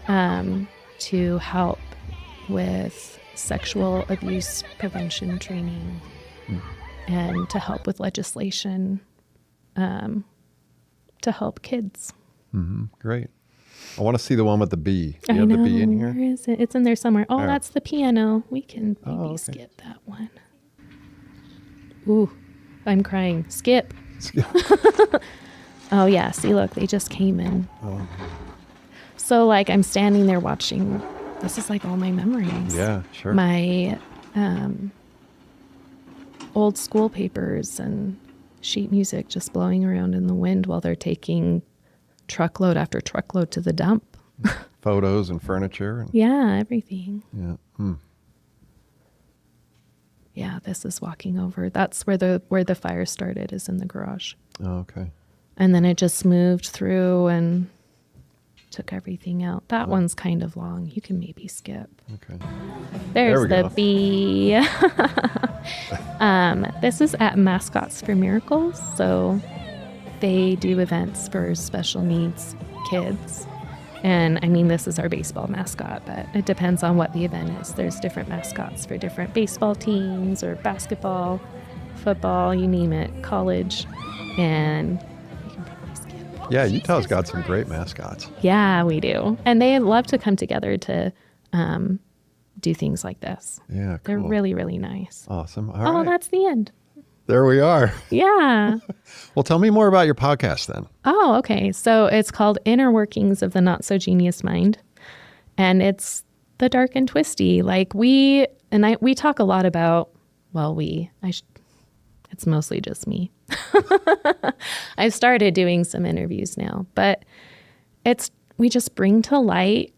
to help with sexual abuse prevention training and to help with legislation to help kids. Mm-hmm. Great. I want to see the one with the bee. Do you have the bee in here? Where is it? It's in there somewhere. Oh, There. that's the piano. We can maybe okay. skip that one. Ooh, I'm crying. Skip. Oh, yeah. See, look, they just came in. Oh. So, like, I'm standing there watching. This is like all my memories. Yeah, sure. My old school papers and sheet music just blowing around in the wind while they're taking truckload after truckload to the dump. Photos and furniture. And, Yeah, everything. yeah. Hmm. Yeah, this is walking over. That's where the fire started, is in the garage. Oh, okay. And then it just moved through and took everything out. That one's kind of long. You can maybe skip. Okay. There's we the go. bee. This is at Mascots for Miracles. So they do events for special needs kids. And I mean, this is our baseball mascot, but it depends on what the event is. There's different mascots for different baseball teams or basketball, football, you name it, college. And you can probably skip. Yeah, Utah's got some great mascots. Yeah, we do. And they love to come together to do things like this. Yeah, cool. They're really, really nice. Awesome. All Oh, right. that's the end. There we are. Yeah. Well, tell me more about your podcast then. Oh, okay. So it's called Inner Workings of the Not So Genius Mind. And it's the dark and twisty. Like we talk a lot about, it's mostly just me. I've started doing some interviews now, but we just bring to light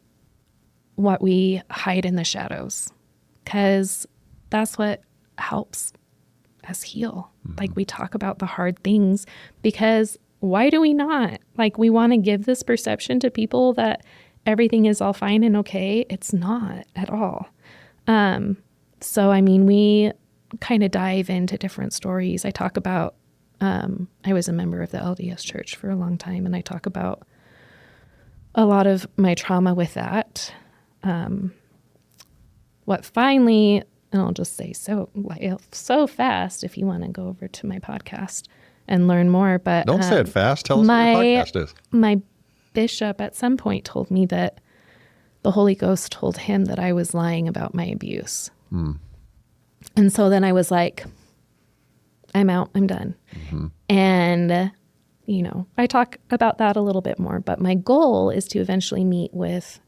what we hide in the shadows, because that's what helps us heal. Like, we talk about the hard things because why do we not? Like, we want to give this perception to people that everything is all fine and okay. It's not at all. So, I mean, we kind of dive into different stories. I talk about, I was a member of the LDS Church for a long time, and I talk about a lot of my trauma with that. What finally, and I'll just say so fast if you want to go over to my podcast and learn more. But Don't say it fast. Tell us what your podcast is. My bishop at some point told me that the Holy Ghost told him that I was lying about my abuse. And so then I was like, I'm out, I'm done. And, I talk about that a little bit more, but my goal is to eventually meet with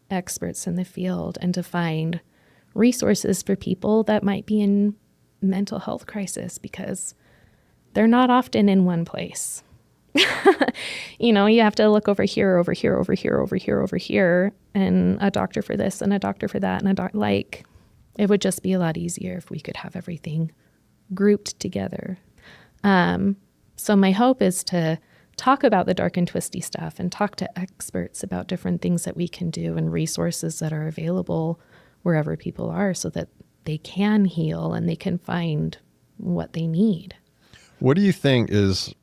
experts in the field and to find resources for people that might be in mental health crisis, because they're not often in one place. You have to look over here, over here, over here, over here, over here, and a doctor for this and a doctor for that. And it would just be a lot easier if we could have everything grouped together. So my hope is to talk about the dark and twisty stuff and talk to experts about different things that we can do and resources that are available wherever people are, so that they can heal and they can find what they need. What do you think is,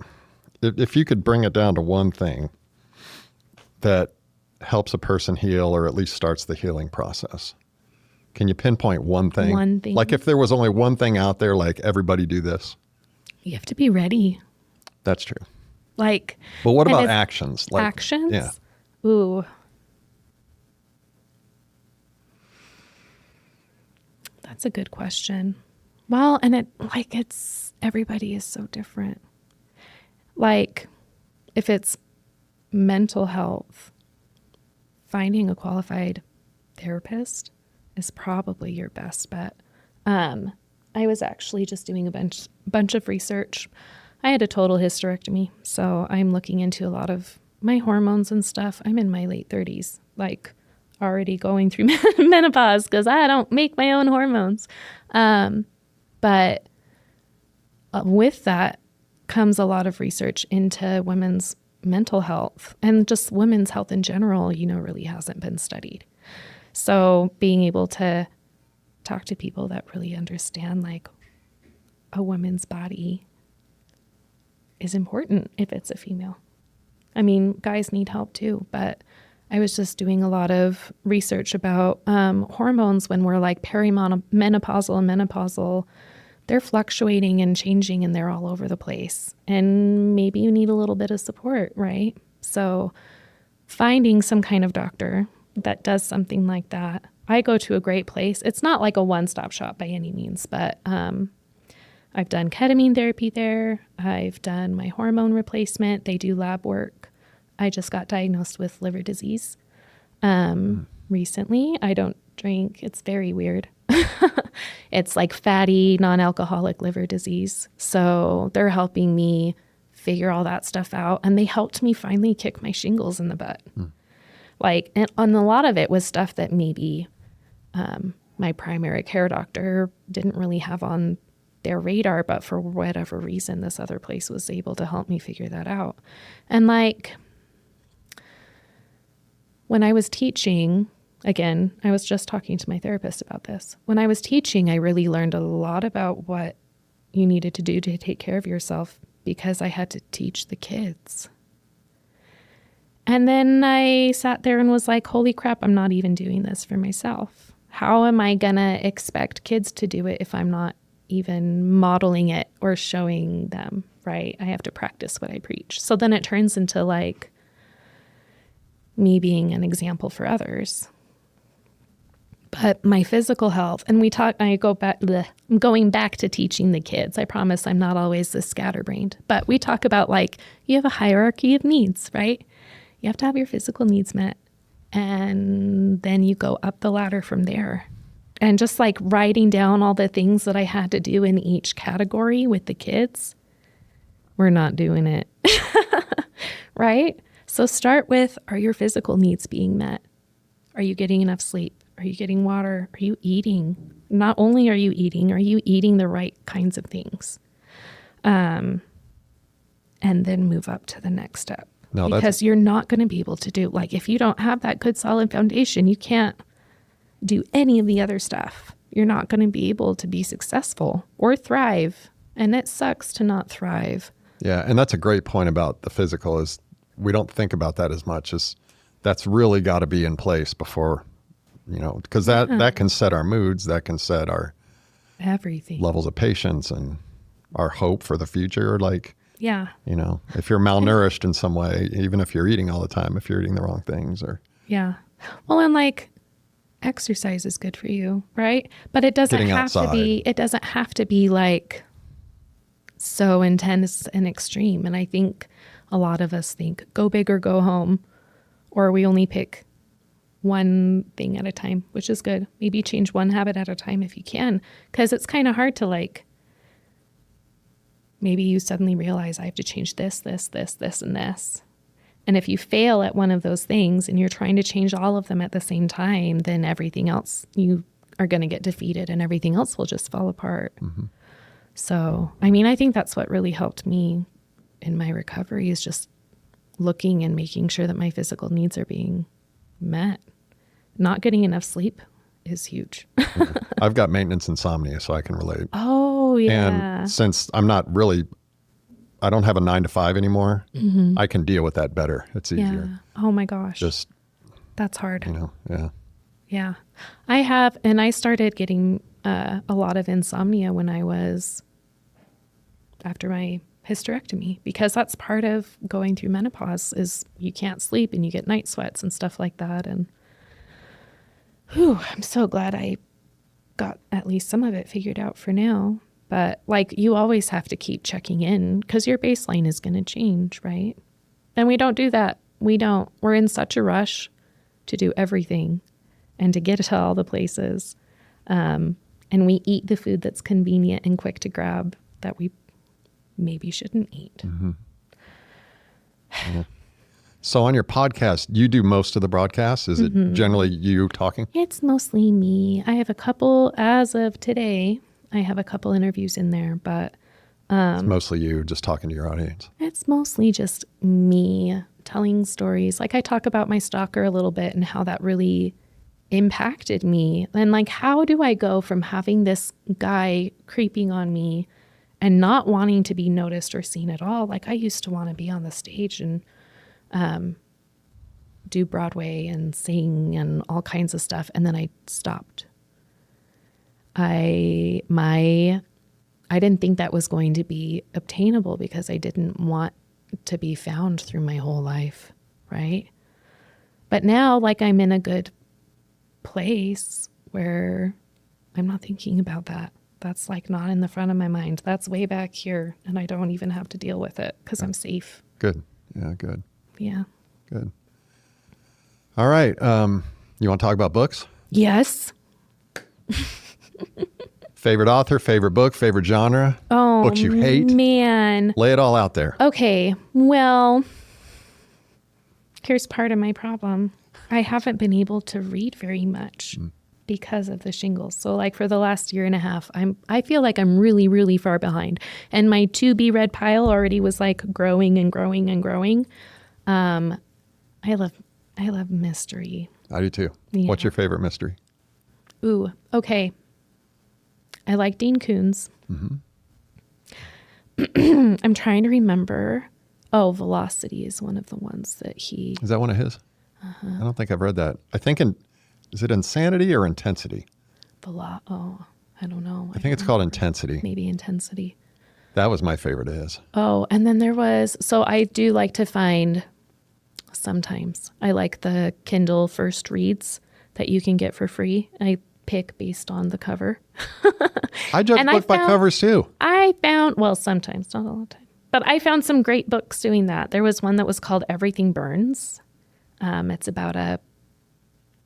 if you could bring it down to one thing that helps a person heal or at least starts the healing process? Can you pinpoint one thing? One thing. Like if there was only one thing out there, like everybody do this. You have to be ready. That's true. Like, But what and about it's actions? Like, actions? Yeah. Ooh. That's a good question. Well, and everybody is so different. Like, if it's mental health, finding a qualified therapist is probably your best bet. I was actually just doing a bunch of research. I had a total hysterectomy, so I'm looking into a lot of my hormones and stuff. I'm in my late 30s, like already going through menopause because I don't make my own hormones. But with that comes a lot of research into women's mental health, and just women's health in general, really hasn't been studied. So being able to talk to people that really understand, like, a woman's body is important if it's a female. I mean, guys need help too, but I was just doing a lot of research about hormones when we're like perimenopausal and menopausal. They're fluctuating and changing and they're all over the place. And maybe you need a little bit of support, right? So finding some kind of doctor that does something like that. I go to a great place. It's not like a one-stop shop by any means, but I've done ketamine therapy there. I've done my hormone replacement. They do lab work. I just got diagnosed with liver disease recently. I don't drink. It's very weird. It's like fatty, non-alcoholic liver disease. So they're helping me figure all that stuff out. And they helped me finally kick my shingles in the butt. Like, and a lot of it was stuff that maybe my primary care doctor didn't really have on their radar, but for whatever reason, this other place was able to help me figure that out. And like, when I was teaching, again, I was just talking to my therapist about this. When I was teaching, I really learned a lot about what you needed to do to take care of yourself because I had to teach the kids. And then I sat there and was like, holy crap, I'm not even doing this for myself. How am I going to expect kids to do it if I'm not even modeling it or showing them, right? I have to practice what I preach. So then it turns into like me being an example for others. But my physical health, and I'm going back to teaching the kids. I promise I'm not always this scatterbrained, but we talk about like, you have a hierarchy of needs, right? You have to have your physical needs met. And then you go up the ladder from there. And just like writing down all the things that I had to do in each category with the kids, we're not doing it, right? So start with, are your physical needs being met? Are you getting enough sleep? Are you getting water? Are you eating? Not only are you eating the right kinds of things? And then move up to the next step. No, because you're not going to be able to do, like, if you don't have that good solid foundation, you can't do any of the other stuff. You're not going to be able to be successful or thrive. And it sucks to not thrive. Yeah. And that's a great point about the physical is we don't think about that as much as that's really got to be in place before, you know, because that can set our moods, that can set our everything levels of patience and our hope for the future. Like, yeah, you know, if you're malnourished in some way, even if you're eating all the time, if you're eating the wrong things or. Yeah. Well, and like exercise is good for you, right? But it doesn't have to be like so intense and extreme. And I think a lot of us think go big or go home, or we only pick one thing at a time, which is good. Maybe change one habit at a time if you can, because it's kind of hard to like, maybe you suddenly realize I have to change this, and this. And if you fail at one of those things and you're trying to change all of them at the same time, then everything else, you are going to get defeated and everything else will just fall apart. Mm-hmm. So, I mean, I think that's what really helped me in my recovery is just looking and making sure that my physical needs are being met. Not getting enough sleep is huge. I've got maintenance insomnia, so I can relate. Oh, yeah. And since I don't have a 9 to 5 anymore, mm-hmm. I can deal with that better. It's easier. Yeah. Oh my gosh. That's hard. You know, yeah. Yeah. I have, and I started getting a lot of insomnia when I was after my hysterectomy, because that's part of going through menopause is you can't sleep and you get night sweats and stuff like that. And I'm so glad I got at least some of it figured out for now. But like you always have to keep checking in because your baseline is going to change, right? And we don't do that. We're in such a rush to do everything and to get to all the places. And we eat the food that's convenient and quick to grab that we maybe shouldn't eat. Mm-hmm. Yeah. So on your podcast, you do most of the broadcasts? Is mm-hmm. it generally you talking? It's mostly me. I have a couple, as of today, I have a couple interviews in there, but it's mostly you just talking to your audience. It's mostly just me telling stories. Like I talk about my stalker a little bit and how that really impacted me. And like, how do I go from having this guy creeping on me and not wanting to be noticed or seen at all. Like I used to want to be on the stage and do Broadway and sing and all kinds of stuff. And then I stopped. I didn't think that was going to be obtainable because I didn't want to be found through my whole life. Right. But now, like, I'm in a good place where I'm not thinking about that. That's like not in the front of my mind. That's way back here. And I don't even have to deal with it because I'm safe. Good. Yeah, good. Yeah. Good. All right. You want to talk about books? Yes. Favorite author, favorite book, favorite genre? Oh, books you hate? Man. Lay it all out there. Okay. Well, here's part of my problem. I haven't been able to read very much because of the shingles. So like for the last year and a half, I feel like I'm really, really far behind. And my to be read pile already was like growing and growing and growing. I love mystery. I do too. Yeah. What's your favorite mystery? Ooh, okay. I like Dean Koontz. Mm-hmm. I'm trying to remember. Oh, Velocity is one of the ones that he... Is that one of his? I don't think I've read that. I think is it Insanity or Intensity? I don't know. I think it's called Intensity. Maybe Intensity. That was my favorite of his. Oh, and then there was... So I do like to find... Sometimes I like the Kindle first reads that you can get for free. I pick based on the cover. I judge book by covers too. Sometimes, not all the time. But I found some great books doing that. There was one that was called Everything Burns. It's about a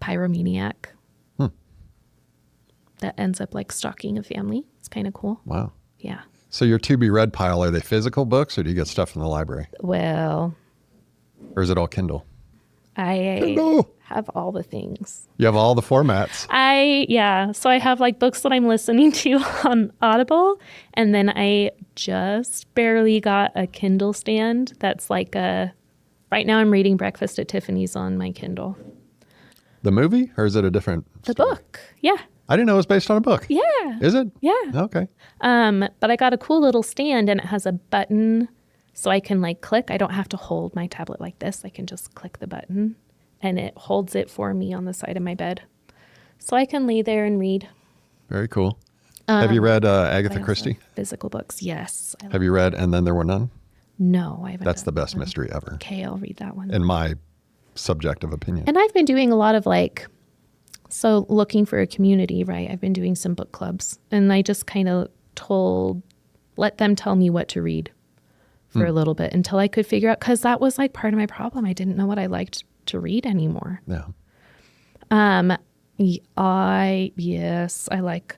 pyromaniac that ends up like stalking a family. It's kind of cool. Wow. Yeah. So your to be read pile, are they physical books or do you get stuff from the library? Well... Or is it all Kindle? I have all the things. You have all the formats. So I have like books that I'm listening to on Audible. And then I just barely got a Kindle stand that's like right now I'm reading Breakfast at Tiffany's on my Kindle. The movie? Or is it a different story? Book. Yeah. I didn't know it was based on a book. Yeah. Is it? Yeah. Okay. But I got a cool little stand and it has a button so I can like click. I don't have to hold my tablet like this. I can just click the button and it holds it for me on the side of my bed. So I can lay there and read. Very cool. Have you read Agatha Christie? Physical books, yes. Have you read And Then There Were None? No, I haven't. That's the best mystery ever. Okay, I'll read that one. In my subjective opinion. And I've been doing a lot of looking for a community, right? I've been doing some book clubs and I just kind of let them tell me what to read for a little bit until I could figure out, because that was like part of my problem. I didn't know what I liked to read anymore. Yeah. I like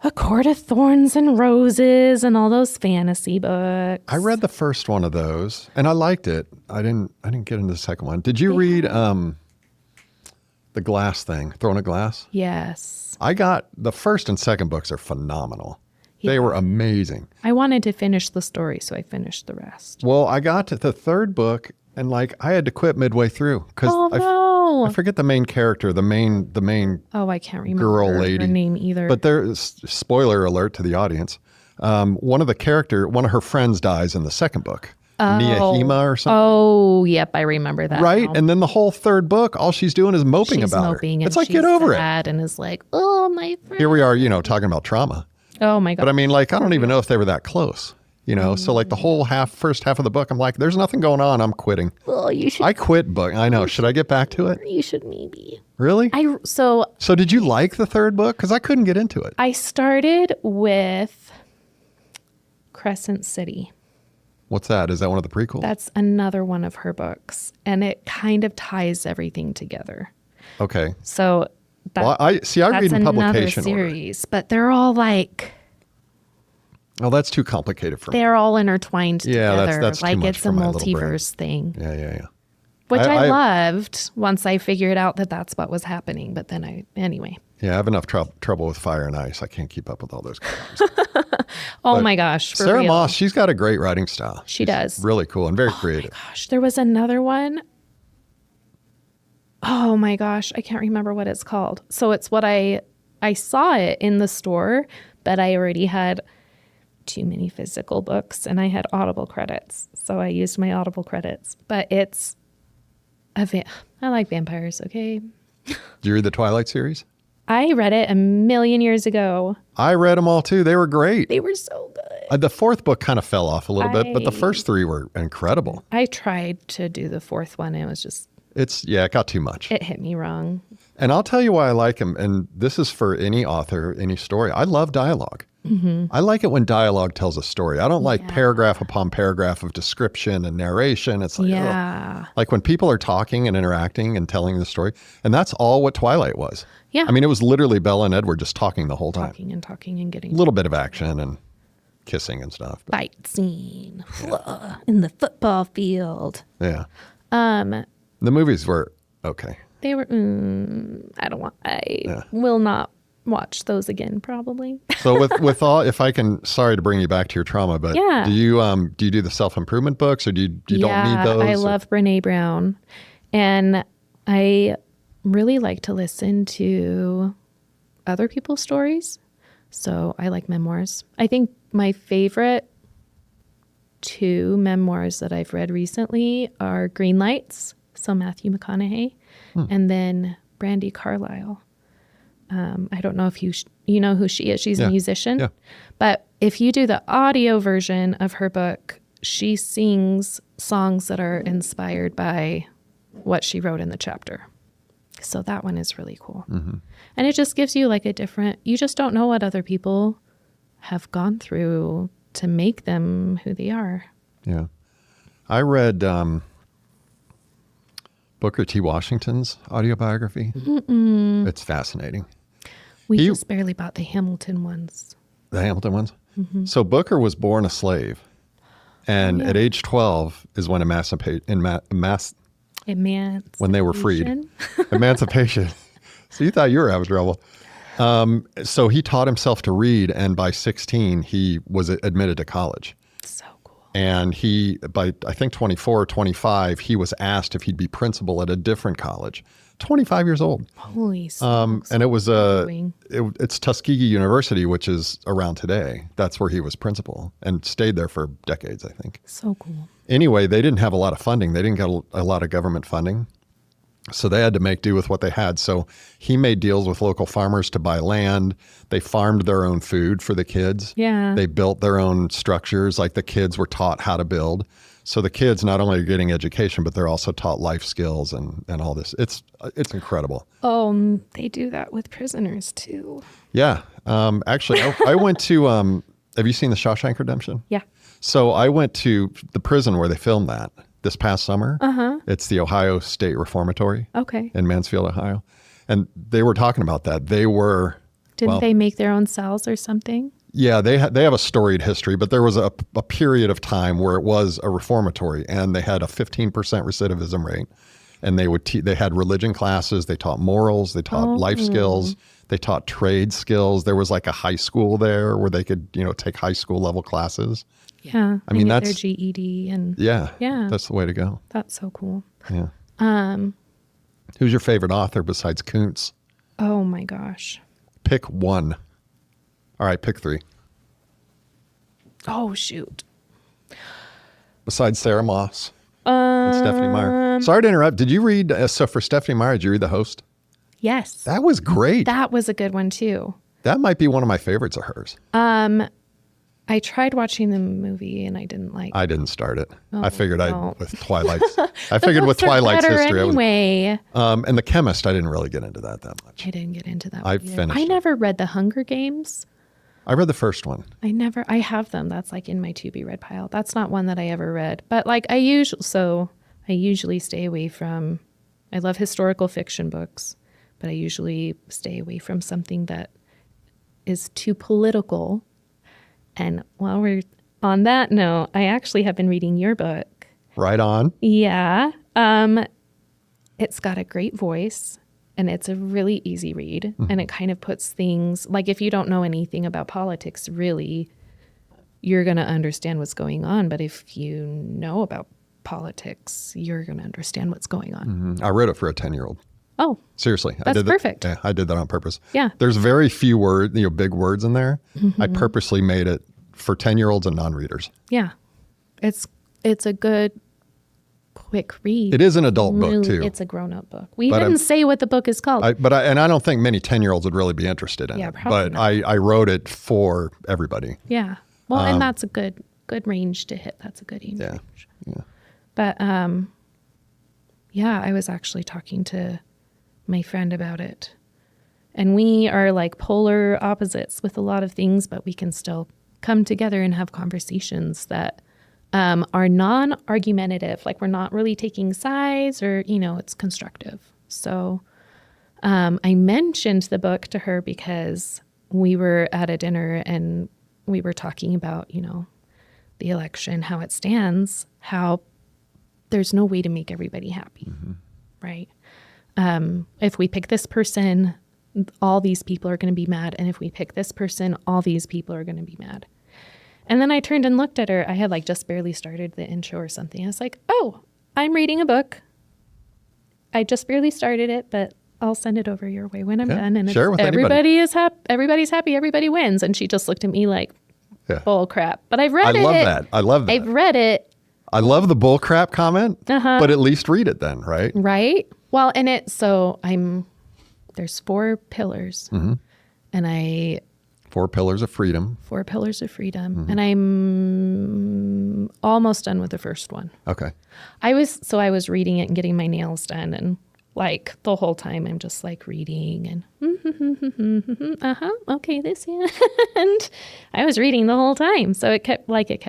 A Court of Thorns and Roses and all those fantasy books. I read the first one of those and I liked it. I didn't get into the second one. Did you read the glass thing, Throne of Glass? Yes. I got the first and second books are phenomenal. Yeah. They were amazing. I wanted to finish the story, so I finished the rest. Well, I got to the third book and I had to quit midway through because I forget the main character, the main I can't remember girl lady. Her name either. But there's spoiler alert to the audience. One of her friends dies in the second book. Nehima or something. Oh, yep, I remember that. Right, now. and then the whole third book, all she's doing is moping about her. It's like, get over it. And is like, oh, my friend. Here we are, talking about trauma. Oh my God. But I mean, I don't even know if they were that close. So like the whole first half of the book, I'm like, there's nothing going on. I'm quitting. Well, you should. I quit book. I know. Should I get back to it? You should maybe. Really? So did you like the third book? Because I couldn't get into it. I started with Crescent City. What's that? Is that one of the prequels? That's another one of her books. And it kind of ties everything together. Okay. So I read in publication series, but they're all like... Oh, that's too complicated for me. They're all intertwined together. That's like too much it's a for my little multiverse thing. Yeah. Which I loved once I figured out that that's what was happening. But then anyway. Yeah, I have enough trouble with Fire and Ice. I can't keep up with all those characters. My gosh. Sarah Moss, she's got a great writing style. She does. Really cool and very creative. Oh my gosh. There was another one. Oh my gosh. I can't remember what it's called. So it's what I saw it in the store, but I already had too many physical books, and I had Audible credits, so I used my Audible credits. But it's I like vampires, okay? Did you read the Twilight series? I read it a million years ago. I read them all too. They were great. They were so good. The fourth book kind of fell off a little bit, but the first three were incredible. I tried to do the fourth one. It was just... it got too much. It hit me wrong. And I'll tell you why I like them. And this is for any author, any story. I love dialogue. Mm-hmm. I like it when dialogue tells a story. I don't like paragraph upon paragraph of description and narration. It's like, ugh. Like when people are talking and interacting and telling the story. And that's all what Twilight was. Yeah. I mean, it was literally Bella and Edward just talking the whole time. Talking and getting... A little bit of action and kissing and stuff. But, fight scene in the football field. Yeah. The movies were okay. They were... I will not watch those again, probably. So with all, if I can, sorry to bring you back to your trauma, but do you do the self-improvement books, or do you don't need those? I love Brene Brown, and I really like to listen to other people's stories. So I like memoirs. I think my favorite 2 memoirs that I've read recently are Green Lights, so Matthew McConaughey, and then Brandi Carlile. I don't know if you know who she is. She's a musician. Yeah. But if you do the audio version of her book, she sings songs that are inspired by what she wrote in the chapter. So that one is really cool. Mm-hmm. And it just gives you like you just don't know what other people have gone through to make them who they are. Yeah. I read Booker T. Washington's autobiography. Mm-mm. It's fascinating. We just barely bought the Hamilton ones. The Hamilton ones? Mm-hmm. So Booker was born a slave. And at age 12 is when when they were freed. Emancipation. So you thought you were having trouble. So he taught himself to read, and by 16, he was admitted to college. So cool. And by I think 24 or 25, he was asked if he'd be principal at a different college. 25 years old. Holy smokes. And it was it's Tuskegee University, which is around today. That's where he was principal and stayed there for decades, I think. So cool. Anyway, they didn't have a lot of funding. They didn't get a lot of government funding. So they had to make do with what they had. So he made deals with local farmers to buy land. They farmed their own food for the kids. Yeah. They built their own structures, like the kids were taught how to build. So the kids not only are getting education, but they're also taught life skills and all this. It's incredible. They do that with prisoners too. Yeah. Actually, I went to, have you seen The Shawshank Redemption? Yeah. So I went to the prison where they filmed that this past summer. Uh-huh. It's the Ohio State Reformatory. Okay. In Mansfield, Ohio. And they were talking about that. Didn't they make their own cells or something? Yeah, they have a storied history, but there was a period of time where it was a reformatory, and they had a 15% recidivism rate. And they had religion classes, they taught morals, they taught life skills, they taught trade skills. There was like a high school there where they could, take high school level classes. Yeah, I mean that's their GED and yeah, that's the way to go. That's so cool. Yeah. Who's your favorite author besides Kuntz? Oh my gosh. Pick one. All right, pick 3. Oh, shoot. Besides Sarah Moss and Stephanie Meyer. Sorry to interrupt. Did you read, so for Stephanie Meyer, did you read The Host? Yes. That was great. That was a good one, too. That might be one of my favorites of hers. I tried watching the movie and I didn't like it. I didn't start it. I figured with Twilight's. I figured with Twilight's history. Anyway. And The Chemist, I didn't really get into that much. I didn't get into that. I finished. I never read The Hunger Games. I read the first one. I have them. That's like in my to be read pile. That's not one that I ever read. But like I usually stay away from, I love historical fiction books, but I usually stay away from something that is too political. And while we're on that note, I actually have been reading your book. Right on. Yeah. It's got a great voice. And it's a really easy read. Mm-hmm. And it kind of puts things, like if you don't know anything about politics, really, you're going to understand what's going on. But if you know about politics, you're going to understand what's going on. Mm-hmm. I wrote it for a 10-year-old. Oh. Seriously. That's perfect. I did that on purpose. Yeah. There's very few big words in there. Mm-hmm. I purposely made it for 10-year-olds and non-readers. Yeah. It's a good, quick read. It is an adult book, too. It's a grown-up book. We didn't say what the book is called. I don't think many 10-year-olds would really be interested in it. Probably but not. I wrote it for everybody. Yeah. Well, and that's a good range to hit. That's a good age range. Yeah. But, I was actually talking to my friend about it. And we are like polar opposites with a lot of things, but we can still come together and have conversations that are non-argumentative. Like we're not really taking sides or, it's constructive. So I mentioned the book to her because we were at a dinner and we were talking about, the election, how it stands, how there's no way to make everybody happy, right? If we pick this person, all these people are going to be mad. And if we pick this person, all these people are going to be mad. And then I turned and looked at her. I had just barely started the intro or something. I was like, oh, I'm reading a book. I just barely started it, but I'll send it over your way when I'm done. And share with everybody's happy. Everybody wins. And she just looked at me like, bull crap. But I've read it. I love that. I've read it. I love the bull crap comment, but at least read it then, right? Right. Well, there's 4 pillars and 4 pillars of freedom. 4 pillars of freedom. And I'm almost done with the first one. Okay. I was reading it and getting my nails done. And the whole time I'm just reading and okay, this, yeah. And I was reading the whole time. So it kept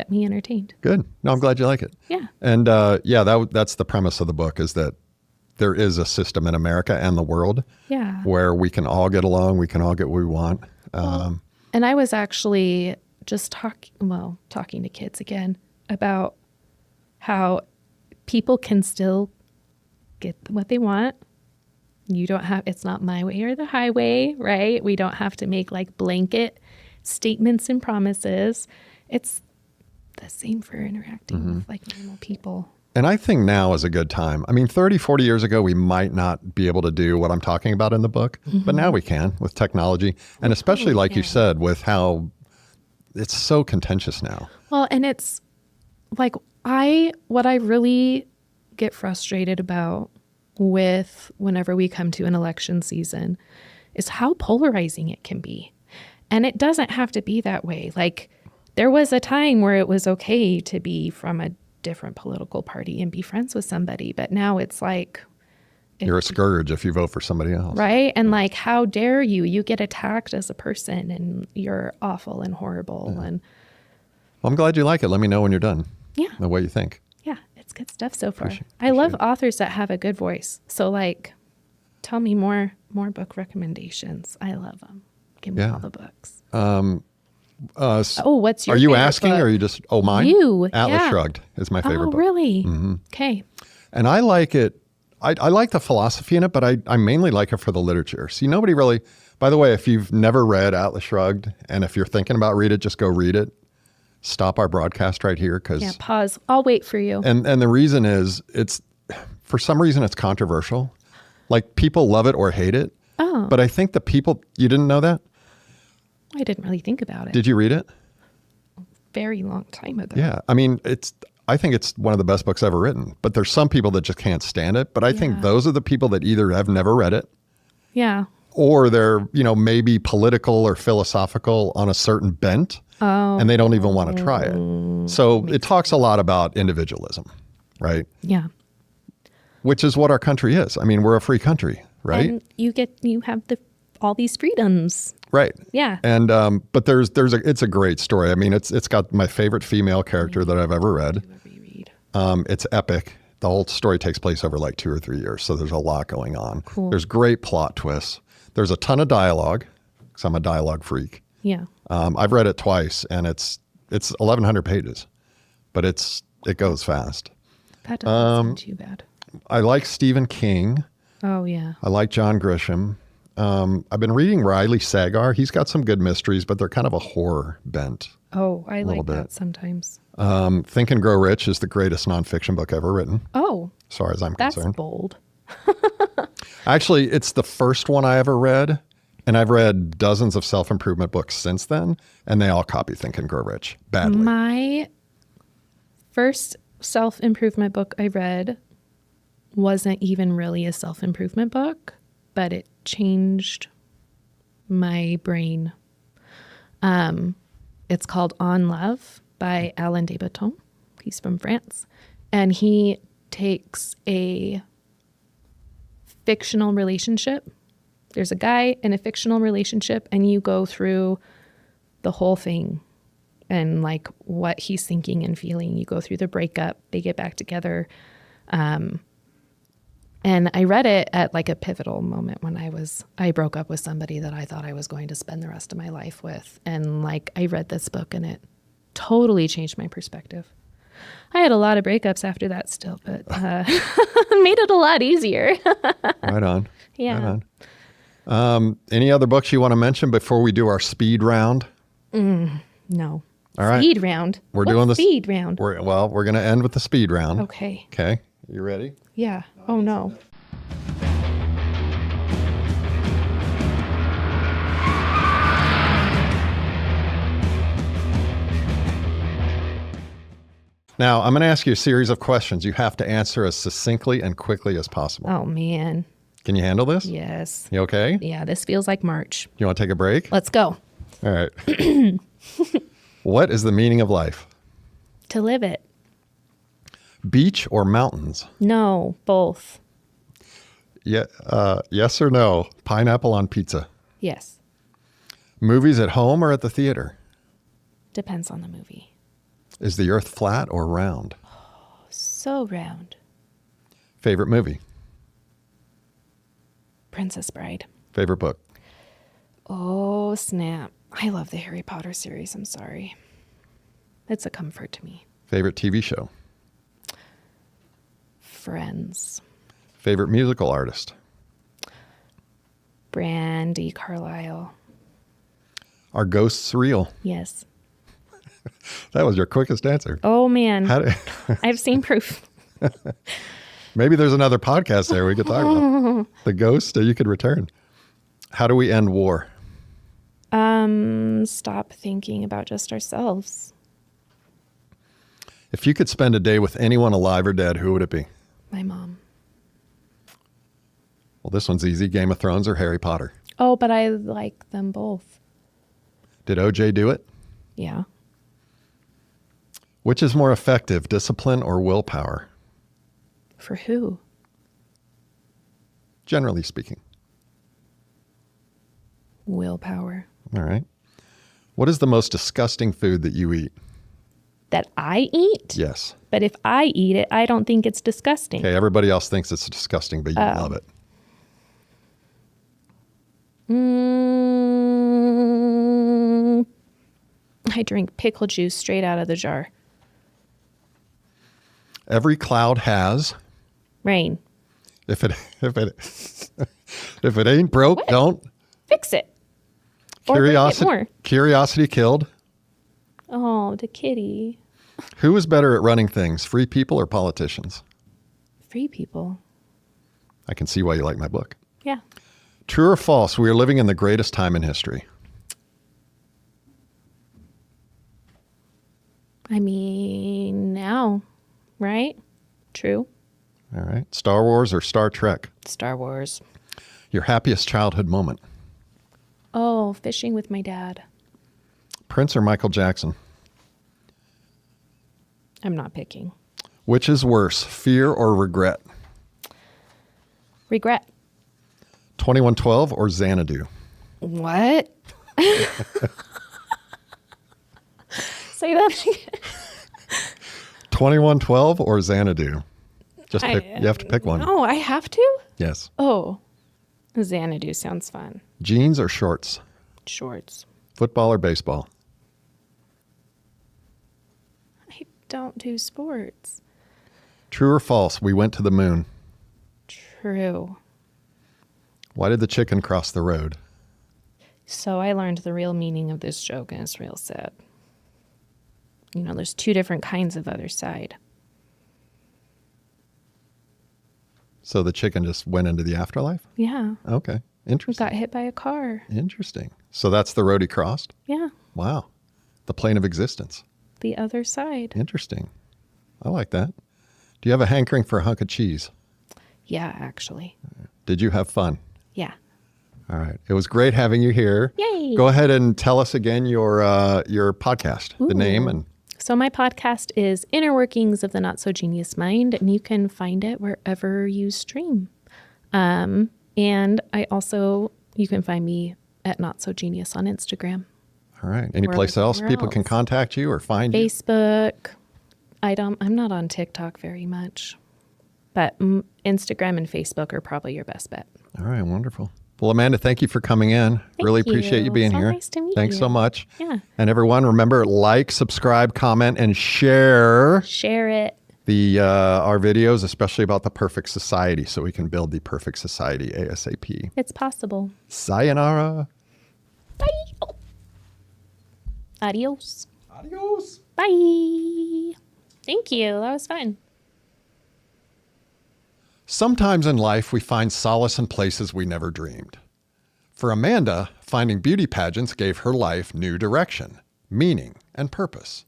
me entertained. Good. No, I'm glad you like it. Yeah. And that's the premise of the book, is that there is a system in America and the world where we can all get along. We can all get what we want. And I was actually just talking to kids again about how people can still get what they want. It's not my way or the highway, right? We don't have to make blanket statements and promises. It's the same for interacting with normal people. And I think now is a good time. 30, 40 years ago, we might not be able to do what I'm talking about in the book, but now we can with technology. And especially, you said, with how it's so contentious now. Well, and it's what I really get frustrated about with whenever we come to an election season is how polarizing it can be. And it doesn't have to be that way. There was a time where it was okay to be from a different political party and be friends with somebody, but now it's you're a scourge if you vote for somebody else, right? And how dare you get attacked as a person and you're awful and horrible. And well, I'm glad you like it. Let me know when you're done. Yeah, the way you think. Yeah, it's good stuff so far. I love authors that have a good voice. So tell me more book recommendations. I love them. Give me all the books. What's your Are you favorite asking book? or are you just, mine? You. Atlas Shrugged is my favorite book. Oh, really? Okay. And I like it. I like the philosophy in it, but I mainly like it for the literature. See, nobody really, by the way, if you've never read Atlas Shrugged, and if you're thinking about read it, just go read it. Stop our broadcast right here. Yeah, pause. I'll wait for you. And the reason is, for some reason, it's controversial. People love it or hate it. Oh. But I think you didn't know that? I didn't really think about it. Did you read it? Very long time ago. Yeah. I think it's one of the best books ever written, but there's some people that just can't stand it. But I think those are the people that either have never read it. Yeah. Or they're, maybe political or philosophical on a certain bent. Oh. And they don't even want to try it. So it talks a lot about individualism, right? Yeah. Which is what our country is. We're a free country, right? And you have all these freedoms. Right. Yeah. And but it's a great story. It's got my favorite female character that I've ever read. It's epic. The whole story takes place over 2 or 3 years, so there's a lot going on. Cool. There's great plot twists. There's a ton of dialogue, because I'm a dialogue freak. Yeah. I've read it twice, and it's 1,100 pages, but it goes fast. That doesn't sound too bad. I like Stephen King. Oh yeah. I like John Grisham. I've been reading Riley Sagar. He's got some good mysteries, but they're kind of a horror bent. Oh, I like that sometimes. Think and Grow Rich is the greatest nonfiction book ever written. Oh. As far as I'm concerned. That's bold. Actually, it's the first one I ever read, And I've read dozens of self-improvement books since then, and they all copy Think and Grow Rich badly. My first self-improvement book I read wasn't even really a self-improvement book, but it changed my brain. It's called On Love by Alain de Botton. He's from France. And he takes a fictional relationship. There's a guy in a fictional relationship, and you go through the whole thing and like what he's thinking and feeling. You go through the breakup, they get back together. And I read it at like a pivotal moment when I broke up with somebody that I thought I was going to spend the rest of my life with. And like I read this book and it totally changed my perspective. I had a lot of breakups after that still, but made it a lot easier. Right on. Yeah. Right on. Any other books you want to mention before we do our speed round? No. All right. Speed round. We're doing the speed round. We're going to end with the speed round. Okay. Okay. You ready? Yeah. Oh no. Now, I'm going to ask you a series of questions. You have to answer as succinctly and quickly as possible. Oh man. Can you handle this? Yes. You okay? Yeah, this feels like March. You want to take a break? Let's go. All right. What is the meaning of life? To live it. Beach or mountains? No, both. Yeah, yes or no? Pineapple on pizza. Yes. Movies at home or at the theater? Depends on the movie. Is the earth flat or round? So round. Favorite movie? Princess Bride. Favorite book? Oh, snap. I love the Harry Potter series. I'm sorry. It's a comfort to me. Favorite TV show? Friends. Favorite musical artist? Brandy Carlisle. Are ghosts real? Yes. That was your quickest answer. Oh, man. How do, I've seen proof. maybe there's another podcast there we could talk about. The ghost you could return. How do we end war? Stop thinking about just ourselves. If you could spend a day with anyone alive or dead, who would it be? My mom. Well, this one's easy. Game of Thrones or Harry Potter? Oh, but I like them both. Did OJ do it? Yeah. Which is more effective, discipline or willpower? For who? Generally speaking. Willpower. All right. What is the most disgusting food that you eat? That I eat? Yes. But if I eat it, I don't think it's disgusting. Okay, everybody else thinks it's disgusting, but you love it. I drink pickle juice straight out of the jar. Every cloud has. Rain. If it if it ain't broke, What? don't. Fix it. Or break it more. Curiosity killed. Oh, the kitty. Who is better at running things, free people or politicians? Free people. I can see why you like my book. Yeah. True or false, we are living in the greatest time in history. I mean, now, right? True. All right. Star Wars or Star Trek? Star Wars. Your happiest childhood moment? Oh, fishing with my dad. Prince or Michael Jackson? I'm not picking. Which is worse, fear or regret? Regret. 2112 or Xanadu? What? Say that again. 2112 or Xanadu? Just pick. You have to pick one. Oh, I have to? Yes. Oh, Xanadu sounds fun. Jeans or shorts? Shorts. Football or baseball? I don't do sports. True or false, we went to the moon? True. Why did the chicken cross the road? So I learned the real meaning of this joke, and it's real sad. You know, there's two different kinds of other side. So the chicken just went into the afterlife? Yeah. Okay. Interesting. Got hit by a car. Interesting. So that's the road he crossed? Yeah. Wow. The plane of existence. The other side. Interesting. I like that. Do you have a hankering for a hunk of cheese? Yeah, actually. Did you have fun? Yeah. All right. It was great having you here. Yay. Go ahead and tell us again your podcast, the name. And So my podcast is Inner Workings of the Not So Genius Mind, and you can find it wherever you stream. And you can find me at Not So Genius on Instagram. all right. Any place else people can contact you or find you? Facebook. I'm not on TikTok very much, but Instagram and Facebook are probably your best bet. All right. Wonderful. Well, Amanda, thank you for coming in. Really appreciate you being here. Nice to meet Thanks you. so much. Yeah. And everyone, remember, like, subscribe, comment, and share Share it. our videos, especially about the perfect society, so we can build the perfect society ASAP. It's possible. Sayonara. Bye. Adios. Adios. Bye. Thank you. That was fun. Sometimes in life, we find solace in places we never dreamed. For Amanda, finding beauty pageants gave her life new direction, meaning, and purpose.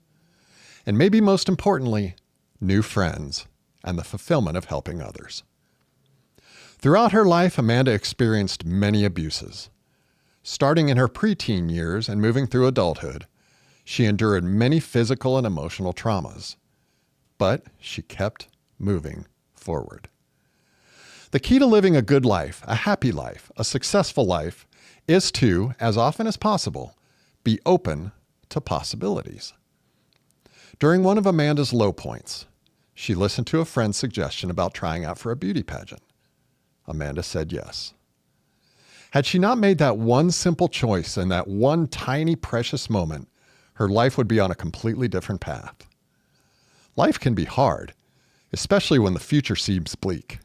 And maybe most importantly, new friends and the fulfillment of helping others. Throughout her life, Amanda experienced many abuses. Starting in her preteen years and moving through adulthood, she endured many physical and emotional traumas. But she kept moving forward. The key to living a good life, a happy life, a successful life, is to, as often as possible, be open to possibilities. During one of Amanda's low points, she listened to a friend's suggestion about trying out for a beauty pageant. Amanda said yes. Had she not made that one simple choice in that one tiny precious moment, her life would be on a completely different path. Life can be hard, especially when the future seems bleak.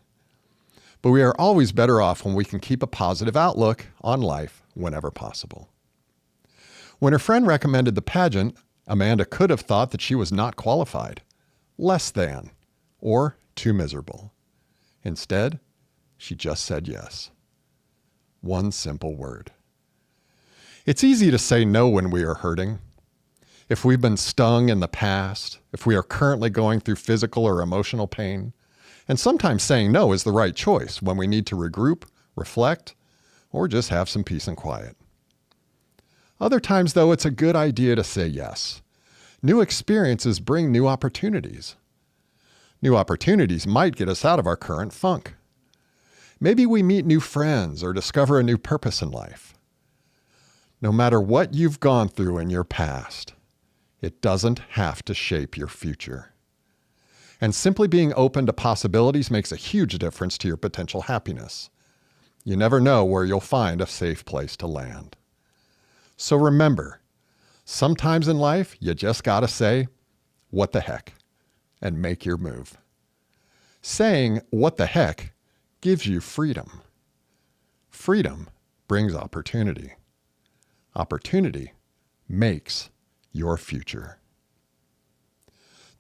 But we are always better off when we can keep a positive outlook on life whenever possible. When her friend recommended the pageant, Amanda could have thought that she was not qualified, less than, or too miserable. Instead, she just said yes. One simple word. It's easy to say no when we are hurting. If we've been stung in the past, if we are currently going through physical or emotional pain, and sometimes saying no is the right choice when we need to regroup, reflect, or just have some peace and quiet. Other times, though, it's a good idea to say yes. New experiences bring new opportunities. New opportunities might get us out of our current funk. Maybe we meet new friends or discover a new purpose in life. No matter what you've gone through in your past, it doesn't have to shape your future. And simply being open to possibilities makes a huge difference to your potential happiness. You never know where you'll find a safe place to land. So remember, sometimes in life, you just gotta say, what the heck, and make your move. Saying, what the heck, gives you freedom. Freedom brings opportunity. Opportunity makes your future.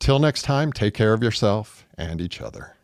Till next time, take care of yourself and each other.